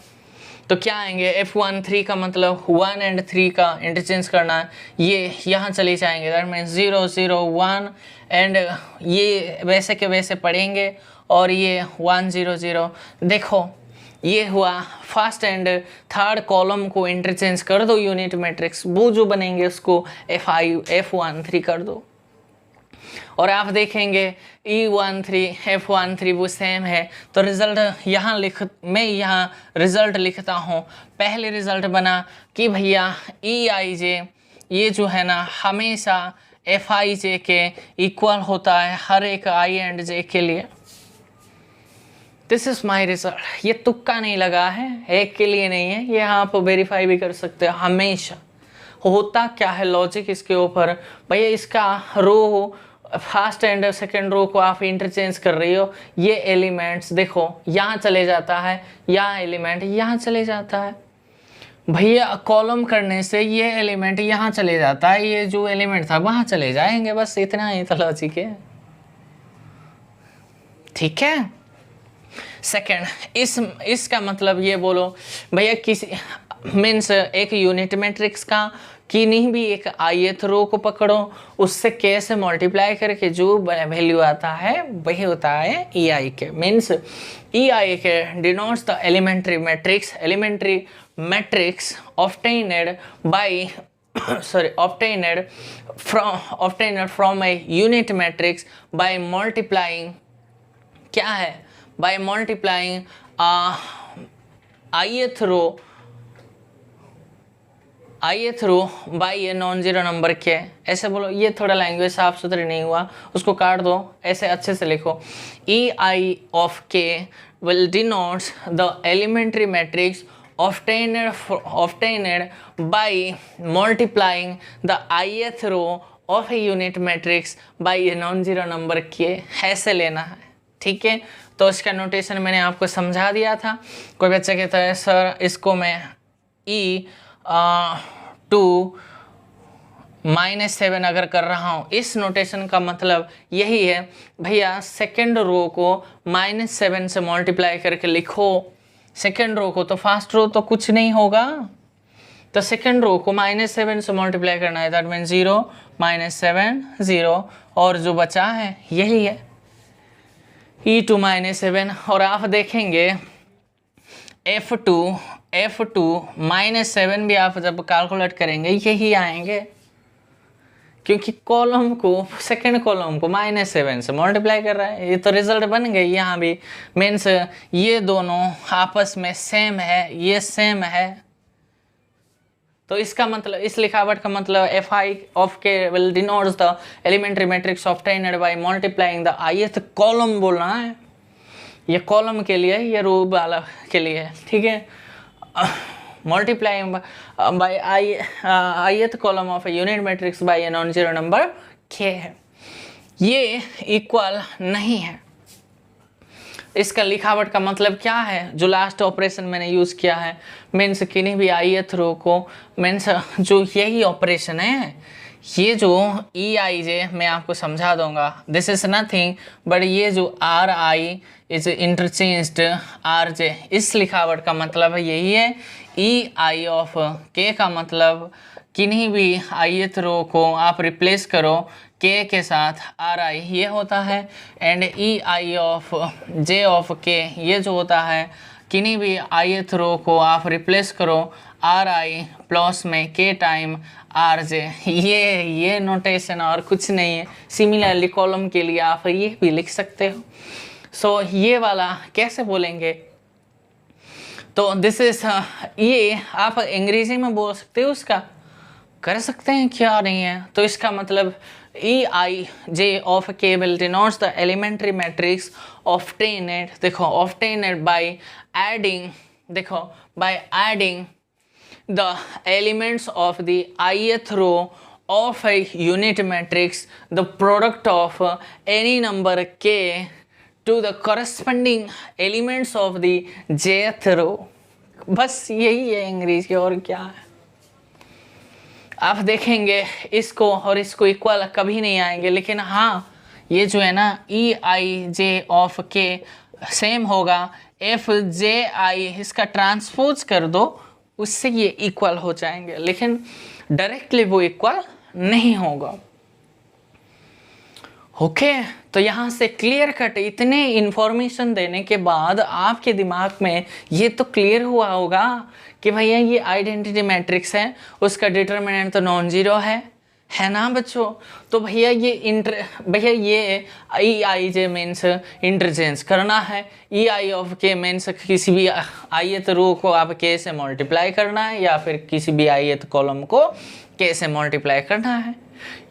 तो क्या आएंगे? F13 का मतलब 1 एंड 3 का इंटरचेंज करना है, ये यहाँ चले जाएंगे, दैट मीन्स 0 0 1 एंड ये वैसे के वैसे पढ़ेंगे और ये 1 0 0। देखो ये हुआ फर्स्ट एंड थर्ड कॉलम को इंटरचेंज कर दो यूनिट मैट्रिक्स, वो जो बनेंगे उसको F13 कर दो और आप देखेंगे E13 F13 वो सेम है। तो रिजल्ट यहाँ मैं यहाँ रिजल्ट लिखता हूँ। पहले रिजल्ट बना कि भैया EIJ ये जो है ना हमेशा FIJ के इक्वल होता है हर एक I एंड J के लिए। This is my result. ये तुक्का नहीं लगा है, एक के लिए नहीं है, ये आप वेरीफाई भी कर सकते हो। हमेशा होता क्या है लॉजिक इसके ऊपर, भैया इसका row first and second row को आप इंटरचेंज कर रही हो, ये एलिमेंट्स देखो यहाँ चले जाता है, यहाँ एलिमेंट यहाँ चले जाता है। भैया कॉलम करने से ये एलिमेंट यहाँ चले जाता है, ये जो एलिमेंट था वहाँ चले जाएंगे, बस इतना ही तो लॉजिक है। ठीक है। सेकेंड, इसका मतलब ये बोलो भैया किसी मीन्स एक यूनिट मैट्रिक्स का किन्हीं भी एक ith रो को पकड़ो, उससे k से मल्टीप्लाई करके जो वैल्यू आता है वही होता है EI के। मीन्स EI के denotes the elementary matrix obtained by obtained from a unit matrix by multiplying क्या है, by multiplying ith row by ये नॉन जीरो नंबर के। ऐसे बोलो, ये थोड़ा लैंग्वेज साफ सुथरी नहीं हुआ, उसको काट दो, ऐसे अच्छे से लिखो। EI of k will denotes the elementary matrix obtained by multiplying the ith row of a unit matrix by a non-zero number k। ऐसे लेना है, ठीक है। तो इसका नोटेशन मैंने आपको समझा दिया था। कोई बच्चा कहता है सर इसको मैं E2-7 अगर कर रहा हूँ, इस नोटेशन का मतलब यही है भैया सेकेंड रो को -7 से मल्टीप्लाई करके लिखो। सेकेंड रो को, तो फर्स्ट रो तो कुछ नहीं होगा, तो सेकेंड रो को -7 से मल्टीप्लाई करना है, दैट मीन 0 -7 0 और जो बचा है यही है E2-7। और आप देखेंगे F2 -7 भी आप जब कैलकुलेट करेंगे यही आएंगे, क्योंकि कॉलम को सेकेंड कॉलम को -7 से मल्टीप्लाई कर रहा है। ये तो रिजल्ट बन गई यहाँ भी। मीन्स ये दोनों आपस में सेम है, ये सेम है। तो इसका मतलब, इस लिखावट का मतलब FI of k will denotes the elementary matrix obtained by multiplying the ith column बोलना है। ये कॉलम के लिए, ये रो वाला के लिए, ठीक है। multiplying by ith column of a unit matrix by a non-zero number k है, ये इक्वल नहीं है। इसका लिखावट का मतलब क्या है, जो लास्ट ऑपरेशन मैंने यूज़ किया है, मीन्स किन्हीं भी ith रो को, मीन्स जो यही ऑपरेशन है, ये जो EIJ मैं आपको समझा दूंगा। दिस इज नथिंग बट ये जो RI इज इंटरचेंज्ड RJ, इस लिखावट का मतलब यही है। EI ऑफ k का मतलब किन्हीं भी ith रो को आप रिप्लेस करो k के साथ, RI ये होता है। And EI of J of k ये जो होता है, किन्हीं भी ith रो को आप रिप्लेस करो RI प्लस में k टाइम RJ। ये नोटेशन और कुछ नहीं है। सिमिलरली कॉलम के लिए आप ये भी लिख सकते हो। सो ये वाला कैसे बोलेंगे, तो दिस इज ये आप अंग्रेजी में बोल सकते हो, उसका कर सकते हैं, क्या नहीं है। तो इसका मतलब EIJ of k will denotes the elementary matrix obtained, देखो obtained by adding, देखो by adding the elements of the ith row of a unit matrix, the product of any number k to the corresponding elements of the jth row। बस यही है अंग्रेजी, और क्या है। आप देखेंगे इसको और इसको इक्वल कभी नहीं आएंगे, लेकिन हाँ ये जो है ना EIJ ऑफ k सेम होगा FJI, इसका ट्रांसपोज कर दो, उससे ये इक्वल हो जाएंगे, लेकिन डायरेक्टली वो इक्वल नहीं होगा। ओके तो यहाँ से क्लियर कट इतने इंफॉर्मेशन देने के बाद आपके दिमाग में ये तो क्लियर हुआ होगा कि भैया ये आइडेंटिटी मैट्रिक्स है, उसका डिटर्मिनेंट तो नॉन जीरो है ना बच्चों। तो भैया ये ई आई जे मीन्स इंटरचेंज करना है, ई आई ऑफ के मीन्स किसी भी आईएथ रो को आप के से मल्टीप्लाई करना है या फिर किसी भी आईएथ कॉलम को के से मल्टीप्लाई करना है।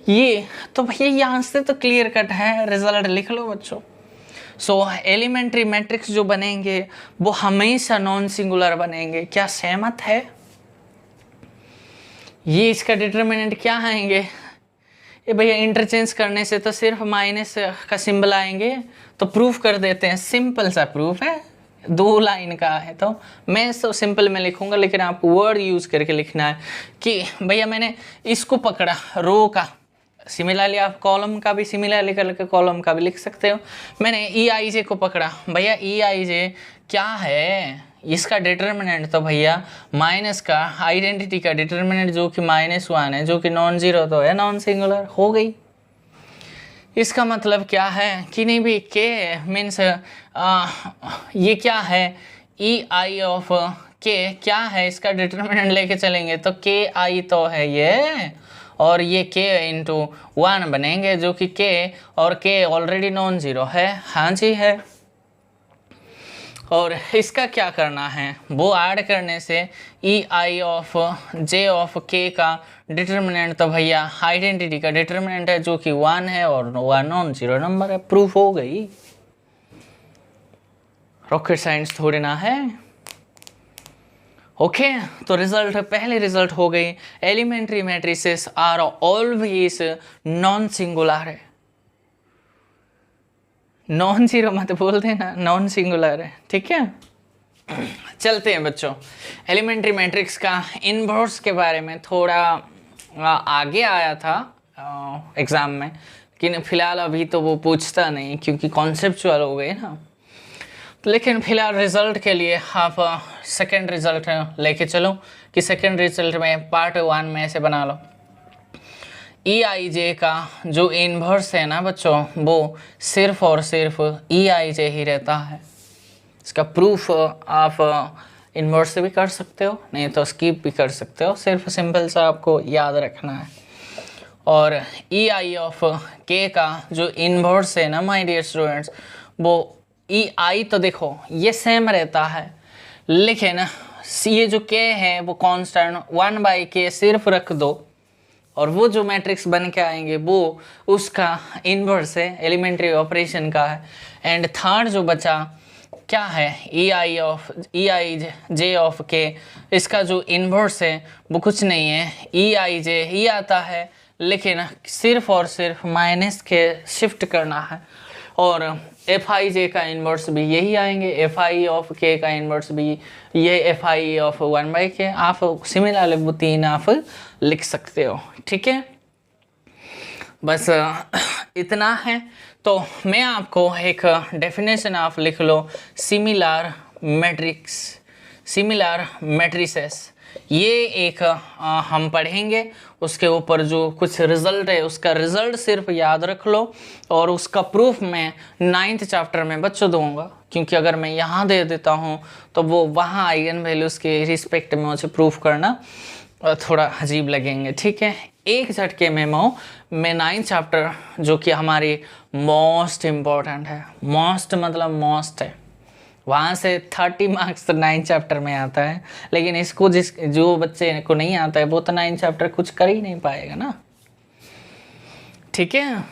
ये तो भैया यहाँ से तो क्लियर कट है, रिजल्ट लिख लो बच्चों। सो एलिमेंट्री मैट्रिक्स जो बनेंगे वो हमेशा नॉन सिंगुलर बनेंगे, क्या सहमत है? ये इसका डिटरमिनेंट क्या आएंगे? ये भैया इंटरचेंज करने से तो सिर्फ माइनस का सिंबल आएंगे, तो प्रूफ कर देते हैं। सिंपल सा प्रूफ है, 2 लाइन का है, तो मैं तो सिंपल में लिखूंगा, लेकिन आपको वर्ड यूज करके लिखना है कि भैया मैंने इसको पकड़ा रो का, सिमिलरली आप कॉलम का भी सिमिलरली करके कॉलम का भी लिख सकते हो। मैंने ई आई जे को पकड़ा, भैया ई आई जे क्या है? इसका डिटर्मिनेंट तो भैया माइनस का, आइडेंटिटी का डिटर्मिनेंट जो कि -1 है, जो कि नॉन जीरो तो है, नॉन सिंगुलर हो गई। इसका मतलब क्या है कि नहीं भी के मीन्स ये क्या है? ई आई ऑफ के क्या है? इसका डिटर्मिनेंट लेके चलेंगे तो के आई तो है ये, और ये के इंटू 1 बनेंगे, जो कि के और के ऑलरेडी नॉन जीरो है। हाँ जी है। और इसका क्या करना है? वो ऐड करने से ई आई ऑफ जे ऑफ के का डिटर्मिनेंट तो भैया आइडेंटिटी का डिटर्मिनेंट है, जो कि 1 है और 1 नॉन जीरो नंबर है। प्रूफ हो गई, रॉकेट साइंस थोड़ी ना है। ओके तो रिजल्ट, पहले रिजल्ट हो गई, elementary matrices are always non singular है। नॉन जीरो मत बोल देना, नॉन सिंगुलर है, ठीक है। चलते हैं बच्चों, एलिमेंट्री मैट्रिक्स का इनवर्स के बारे में थोड़ा आगे आया था एग्ज़ाम में, लेकिन फिलहाल अभी तो वो पूछता नहीं क्योंकि कॉन्सेप्चुअल हो गए ना। तो लेकिन फिलहाल रिजल्ट के लिए आप सेकेंड रिजल्ट लेके चलो कि सेकेंड रिजल्ट में पार्ट 1 में ऐसे बना लो। ई आई जे का जो इन्वर्स है ना बच्चों, वो सिर्फ और सिर्फ ई आई जे ही रहता है। इसका प्रूफ आप इन्वर्स से भी कर सकते हो, नहीं तो स्किप भी कर सकते हो, सिर्फ सिंपल सा आपको याद रखना है। और ई आई ऑफ के का जो इन्वर्स है ना माय डियर स्टूडेंट्स, वो ई आई तो देखो ये सेम रहता है, लेकिन ये जो के है वो कांस्टेंट 1/k सिर्फ रख दो, और वो जो मैट्रिक्स बन के आएंगे वो उसका इन्वर्स है, एलिमेंट्री ऑपरेशन का है। एंड थर्ड जो बचा क्या है, ई आई जे ऑफ के, इसका जो इन्वर्स है वो कुछ नहीं है, ई आई जे ही आता है, लेकिन सिर्फ और सिर्फ माइनस के शिफ्ट करना है। और एफ आई जे का इन्वर्स भी यही आएंगे, एफ आई ऑफ के का इन्वर्स भी ये एफ आई ऑफ 1/k। आप सिमिलर वो 3 आप लिख सकते हो, ठीक है। बस इतना है। तो मैं आपको एक डेफिनेशन आप लिख लो, सिमिलर मैट्रिक्स, सिमिलर मैट्रिसेस, ये एक हम पढ़ेंगे, उसके ऊपर जो कुछ रिजल्ट है उसका रिजल्ट सिर्फ याद रख लो, और उसका प्रूफ मैं 9th चैप्टर में बच्चों दूंगा, क्योंकि अगर मैं यहाँ दे देता हूँ तो वो वहाँ आइगन वैल्यूज़ के रिस्पेक्ट में मुझे प्रूफ करना थोड़ा अजीब लगेंगे, ठीक है। एक झटके में मैं 9th चैप्टर जो कि हमारी मोस्ट इम्पॉर्टेंट है, मोस्ट मतलब मोस्ट है, वहाँ से 30 मार्क्स तो 9th चैप्टर में आता है, लेकिन इसको जो बच्चे को नहीं आता है वो तो 9th चैप्टर कुछ कर ही नहीं पाएगा ना, ठीक है।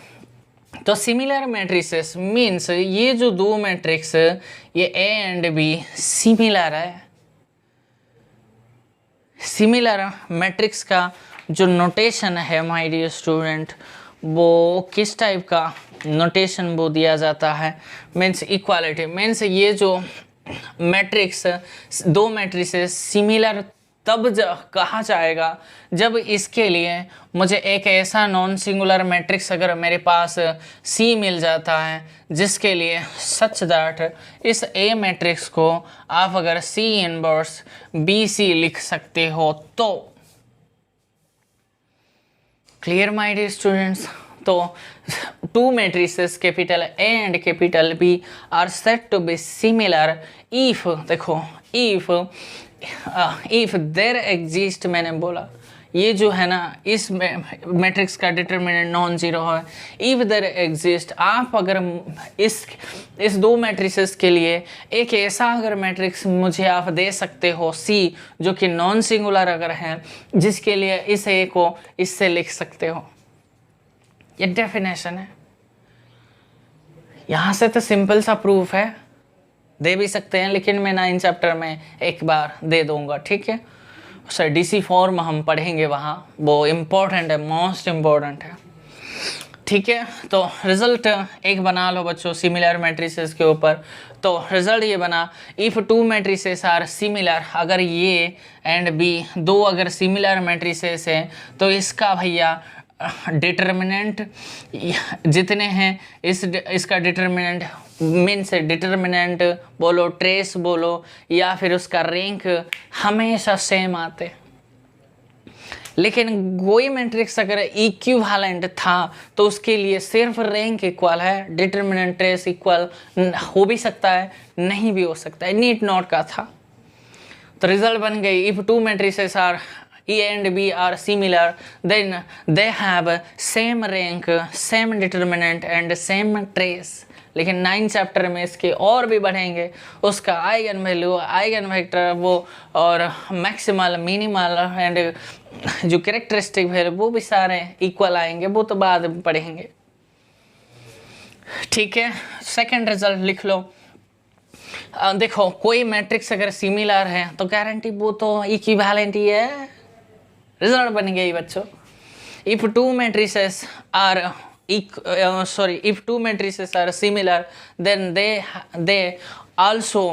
तो सिमिलर मैट्रिसेस मीन्स ये जो 2 मैट्रिक्स ये ए एंड बी सिमिलर है। सिमिलर मैट्रिक्स का जो नोटेशन है माय डियर स्टूडेंट, वो किस टाइप का नोटेशन वो दिया जाता है, मीन्स इक्वालिटी, मीन्स ये जो मैट्रिक्स 2 मैट्रिसेस सिमिलर तब कहा जाएगा जब इसके लिए मुझे एक ऐसा नॉन सिंगुलर मैट्रिक्स अगर मेरे पास सी मिल जाता है जिसके लिए सच दैट इस ए मैट्रिक्स को आप अगर सी इनवर्स बी सी लिख सकते हो तो। Clear my dear students? तो two matrices capital A and capital B are said to be similar if, देखो if there exist, मैंने बोला ये जो है ना इस मैट्रिक्स का डिटर्मिनेंट नॉन जीरो है। इफ देयर एग्जिस्ट, आप अगर इस दो मैट्रिसेस के लिए एक ऐसा अगर मैट्रिक्स मुझे आप दे सकते हो सी, जो कि नॉन सिंगुलर अगर है, जिसके लिए इस ए को इससे लिख सकते हो। ये डेफिनेशन है। यहाँ से तो सिंपल सा प्रूफ है, दे भी सकते हैं, लेकिन मैं 9 चैप्टर में एक बार दे दूंगा, ठीक है सर। डीसी फॉर्म हम पढ़ेंगे वहाँ, वो इम्पोर्टेंट है, मोस्ट इम्पोर्टेंट है, ठीक है। तो रिजल्ट एक बना लो बच्चों सिमिलर मैट्रिसेस के ऊपर। तो रिजल्ट ये बना, if two matrices are similar, अगर ये एंड बी दो अगर सिमिलर मैट्रिसेस हैं तो इसका भैया डिटर्मिनेंट जितने हैं इसका डिटर्मिनेंट मीन्स डिटर्मिनेंट बोलो, ट्रेस बोलो, या फिर उसका रैंक हमेशा सेम आते। लेकिन कोई मैट्रिक्स अगर इक्विवेलेंट था तो उसके लिए सिर्फ रैंक इक्वल है, डिटर्मिनेंट ट्रेस इक्वल हो भी सकता है, नहीं भी हो सकता है, नीड नॉट का था। तो रिजल्ट बन गई, if two matrices are E and B are similar, then they have same rank, same determinant and same trace। लेकिन 9 चैप्टर में इसके और भी बढ़ेंगे, उसका आइगन वैल्यू, आइगन वेक्टर वो, और मैक्सिमल, मिनिमल एंड जो कैरेक्टरिस्टिक वैल्यू वो भी सारे इक्वल आएंगे, वो तो बाद में पढ़ेंगे, ठीक है। सेकंड रिजल्ट लिख लो। देखो कोई मैट्रिक्स अगर सिमिलर है तो गारंटी वो तो इक्विवेलेंट ही है। रिजल्ट बन गई बच्चों, if two matrices are if two matrices are similar then they also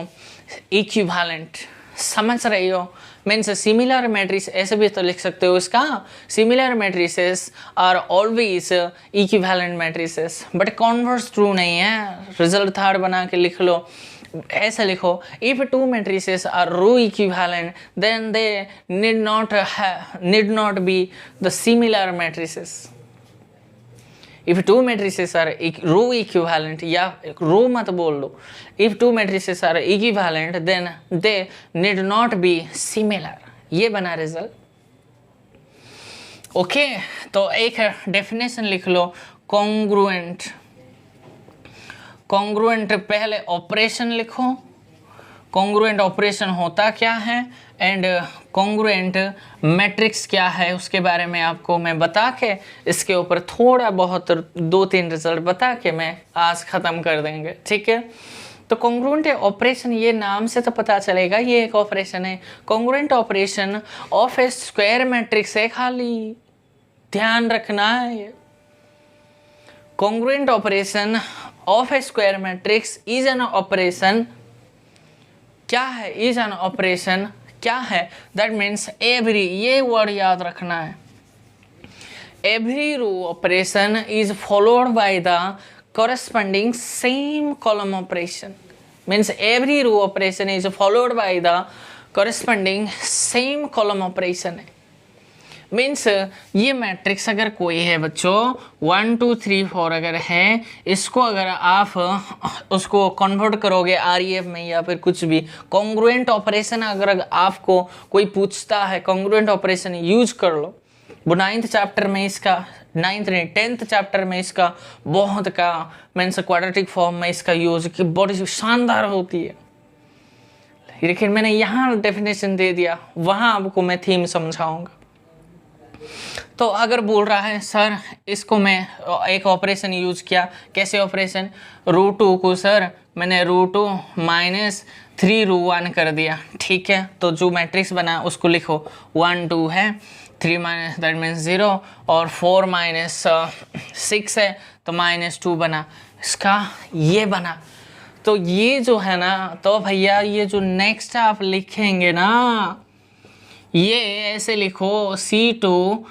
equivalent। समझ रही हो, मीन्स सिमिलर मैट्रिक्स ऐसे भी तो लिख सकते हो इसका, similar matrices are always equivalent matrices, but converse true नहीं है। रिजल्ट थर्ड बना के लिख लो, ऐसे लिखो, if two matrices are row equivalent then they need not be the similar matrices. If two matrices are row equivalent, या row मत बोल दो, if two matrices are equivalent then they need not be similar. ये बना result, okay. तो एक definition लिख लो, कॉन्ग्रुएंट। कॉन्ग्रुएंट पहले ऑपरेशन लिखो, कॉन्ग्रुएंट ऑपरेशन होता क्या है एंड कॉन्ग्रुएंट मैट्रिक्स क्या है उसके बारे में आपको मैं बता के इसके ऊपर थोड़ा बहुत 2-3 रिजल्ट बता के मैं आज ख़त्म कर देंगे, ठीक है। तो कॉन्ग्रुएंट ऑपरेशन, ये नाम से तो पता चलेगा ये एक ऑपरेशन है। Congruent operation of a square matrix है, खाली ध्यान रखना है ये। Congruent operation of a square matrix is an operation, क्या है, इज एन ऑपरेशन क्या है, दैट मीन्स एवरी, ये वर्ड याद रखना है, every row operation is followed by the corresponding same column operation। means every row operation is followed by the corresponding same column operation है। Means ये matrix अगर कोई है बच्चों 1 2 3 4 अगर है, इसको अगर आप उसको कन्वर्ट करोगे REF में या फिर कुछ भी, कॉन्ग्रुएंट ऑपरेशन अगर आपको कोई पूछता है कॉन्ग्रुएंट ऑपरेशन यूज कर लो। वो 9th चैप्टर में इसका, 9th नहीं 10th चैप्टर में इसका बहुत का मीन्स क्वाड्रेटिक फॉर्म में इसका यूज की बहुत शानदार होती है। लेकिन मैंने यहाँ डेफिनेशन दे दिया, वहाँ आपको मैं थीम समझाऊंगा। तो अगर बोल रहा है सर इसको मैं एक ऑपरेशन यूज किया, कैसे ऑपरेशन, √2 को सर मैंने √2 माइनस 3 √1 कर दिया, ठीक है। तो जो मैट्रिक्स बना उसको लिखो, 1 2 है, 3 माइनस दैट मीन्स 0, और 4 माइनस 6 है तो -2 बना, इसका ये बना। तो ये जो है ना, तो भैया ये जो नेक्स्ट आप लिखेंगे ना, ये ऐसे लिखो, C2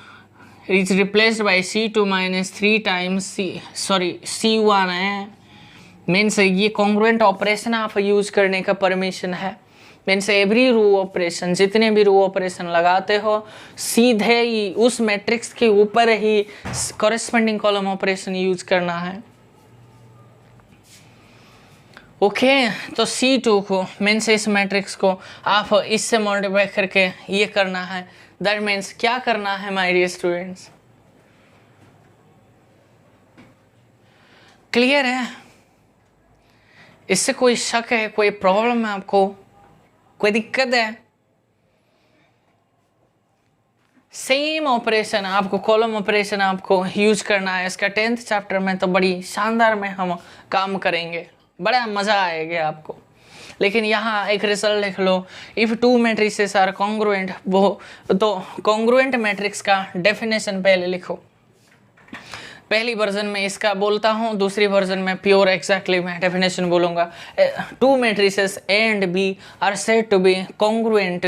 is replaced by C2 minus 3 times C1 है। मीन्स ये कॉन्ग्रुएंट ऑपरेशन आप यूज करने का परमिशन है। मीन्स एवरी रो ऑपरेशन, जितने भी रो ऑपरेशन लगाते हो सीधे ही उस मैट्रिक्स के ऊपर ही कॉरेस्पॉन्डिंग कॉलम ऑपरेशन यूज करना है। ओके तो C2 को मीन्स इस मैट्रिक्स को आप इससे मल्टीप्लाई करके ये करना है। दैट मीन्स क्या करना है माय डियर स्टूडेंट्स, क्लियर है? इससे कोई शक है, कोई प्रॉब्लम है आपको, कोई दिक्कत है? सेम ऑपरेशन आपको, कॉलम ऑपरेशन आपको यूज करना है। इसका 10th चैप्टर में तो बड़ी शानदार में हम काम करेंगे, बड़ा मज़ा आएगा आपको। लेकिन यहाँ एक रिजल्ट लिख लो, if two matrices are congruent, वो तो कॉन्ग्रुएंट मैट्रिक्स का डेफिनेशन पहले लिखो। पहली वर्जन में इसका बोलता हूँ, दूसरी वर्जन में प्योर एग्जैक्टली मैं डेफिनेशन बोलूँगा। Two matrices A and B are said to be congruent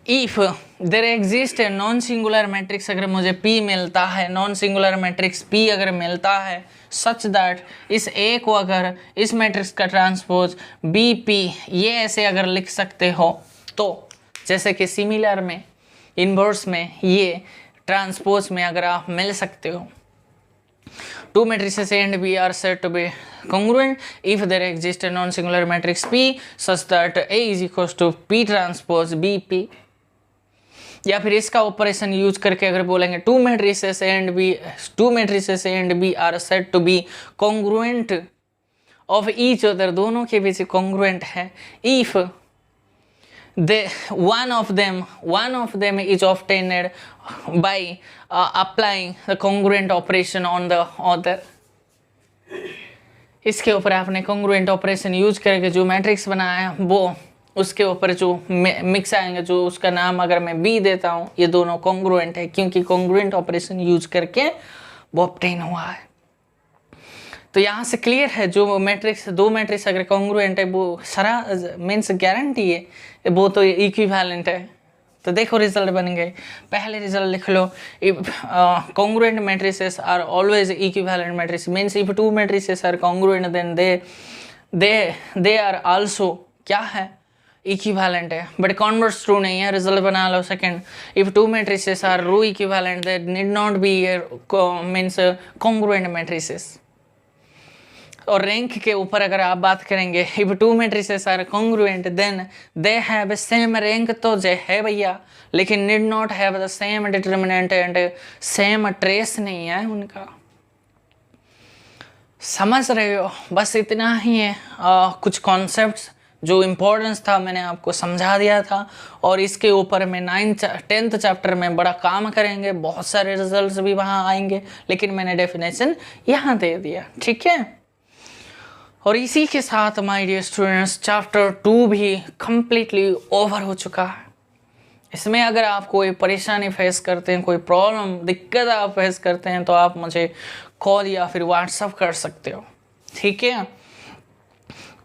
if there exist a non singular matrix, अगर मुझे P मिलता है, नॉन सिंगुलर मैट्रिक्स P अगर मिलता है सच दैट इस A को अगर इस मैट्रिक्स का ट्रांसपोज BP, ये ऐसे अगर लिख सकते हो तो, जैसे कि सिमिलर में, इनवर्स में, ये ट्रांसपोज में अगर आप मिल सकते हो। Two matrices A and B are said to be congruent if there exists a non-singular matrix P such that A is equals to P transpose BP। या फिर इसका ऑपरेशन यूज करके अगर बोलेंगे to matrices A and B are said to be congruent of each other, दोनों के बीच congruent है if one of them is obtained by applying the congruent operation on the other। इसके ऊपर आपने congruent operation यूज करके जो matrix बनाया वो उसके ऊपर जो मिक्स आएंगे, जो उसका नाम अगर मैं B देता हूँ, ये दोनों congruent है क्योंकि congruent operation यूज करके वो obtain हुआ है। तो यहाँ से क्लियर है, जो मैट्रिक्स, दो मैट्रिक्स अगर कॉन्ग्रुएंट है वो सारा मीन्स गारंटी है, वो तो इक्विवेलेंट है। तो देखो रिजल्ट बन गए। पहले रिजल्ट लिख लो, congruent matrices are always equivalent matrix, means if two matrices are congruent then they are also क्या है, इक्विवेलेंट है। बट कॉन्वर्स ट्रू नहीं है। रिजल्ट बना लो second, if two matrices are row equivalent they need not be means congruent matrices. और rank के ऊपर अगर आप बात करेंगे, if two matrices are congruent then they have same rank, तो जे है भैया, लेकिन need not have the same determinant and same trace नहीं है उनका। समझ रहे हो? बस इतना ही है। कुछ कॉन्सेप्ट्स जो इम्पोर्टेंस था मैंने आपको समझा दिया था, और इसके ऊपर में 10th चैप्टर में बड़ा काम करेंगे, बहुत सारे रिजल्ट्स भी वहाँ आएंगे, लेकिन मैंने डेफिनेशन यहाँ दे दिया, ठीक है। और इसी के साथ माय डियर स्टूडेंट्स चैप्टर 2 भी कम्प्लीटली ओवर हो चुका है। इसमें अगर आप कोई परेशानी फेस करते हैं, कोई प्रॉब्लम, दिक्कत आप फेस करते हैं, तो आप मुझे कॉल या फिर व्हाट्सअप कर सकते हो, ठीक है।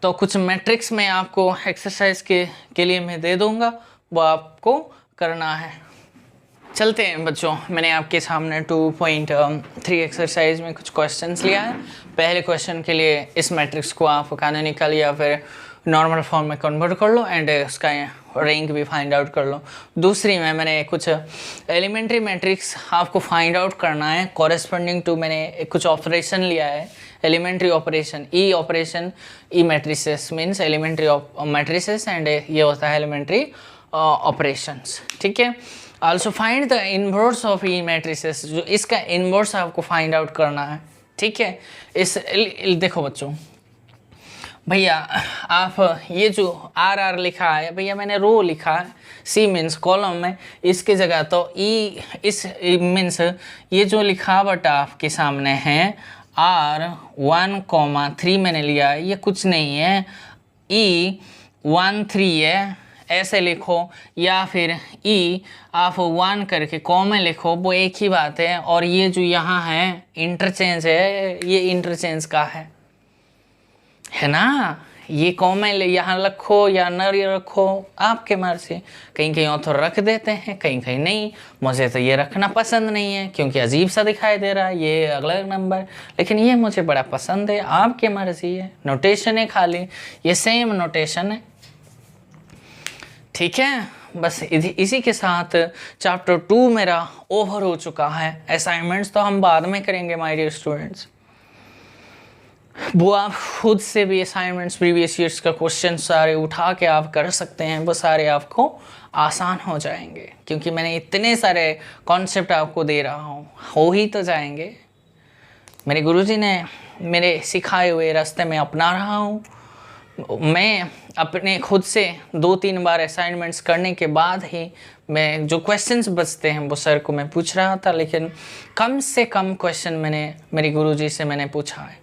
तो कुछ मैट्रिक्स में आपको एक्सरसाइज के लिए मैं दे दूंगा, वो आपको करना है। चलते हैं बच्चों, मैंने आपके सामने 2.3 एक्सरसाइज में कुछ क्वेश्चंस लिया है। पहले क्वेश्चन के लिए इस मैट्रिक्स को आप कैनोनिकल या फिर नॉर्मल फॉर्म में कन्वर्ट कर लो एंड उसका रैंक भी फाइंड आउट कर लो। दूसरी में मैंने कुछ एलिमेंट्री मैट्रिक्स आपको फाइंड आउट करना है कॉरेस्पॉन्डिंग टू, मैंने कुछ ऑपरेशन लिया है, elementary operation, E operation, E matrices means elementary matrices and ये होता है एलिमेंट्री ऑपरेशंस, ठीक है। Also find the inverse of E matrices, जो इसका इनवर्स आपको फाइंड आउट करना है, ठीक है। इस देखो बच्चों, भैया आप ये जो आर आर लिखा है, भैया मैंने रो लिखा है, सी मीन्स कॉलम में, इसकी जगह तो ई, इस मीन्स ये जो लिखावट आपके सामने है R1,3 मैंने लिया है, ये कुछ नहीं है, E13 है, ऐसे लिखो, या फिर ई आप 1 करके कॉमा लिखो, वो एक ही बात है। और ये जो यहाँ है इंटरचेंज है, ये इंटरचेंज का है ना, ये कॉमा यहाँ रखो या न रखो आपके मर्जी। कहीं कहीं ऑथर रख देते हैं, कहीं कहीं नहीं। मुझे तो ये रखना पसंद नहीं है क्योंकि अजीब सा दिखाई दे रहा है ये अगला नंबर, लेकिन ये मुझे बड़ा पसंद है, आपके मर्जी है। नोटेशन है खाली, ये सेम नोटेशन है, ठीक है, बस इसी के साथ चैप्टर 2 मेरा ओवर हो चुका है। असाइनमेंट्स तो हम बाद में करेंगे माय डियर स्टूडेंट्स, वो आप खुद से भी असाइनमेंट्स प्रीवियस ईयर्स का क्वेश्चन सारे उठा के आप कर सकते हैं, वो सारे आपको आसान हो जाएंगे क्योंकि मैंने इतने सारे कॉन्सेप्ट आपको दे रहा हूँ, हो ही तो जाएंगे। मेरे गुरुजी ने मेरे सिखाए हुए रास्ते में अपना रहा हूँ। मैं अपने खुद से 2-3 बार असाइनमेंट्स करने के बाद ही मैं जो क्वेश्चंस बचते हैं वो सर को मैं पूछ रहा था, लेकिन कम से कम क्वेश्चन मैंने मेरे गुरुजी से मैंने पूछा है,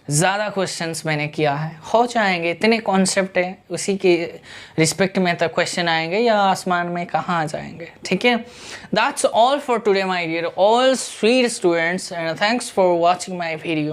ज़्यादा क्वेश्चंस मैंने किया है। हो जाएंगे, इतने कॉन्सेप्ट है, उसी के रिस्पेक्ट में तो क्वेश्चन आएंगे या आसमान में कहाँ आ जाएंगे। ठीक है, that's all for today my dear all sweet students and thanks for watching my video.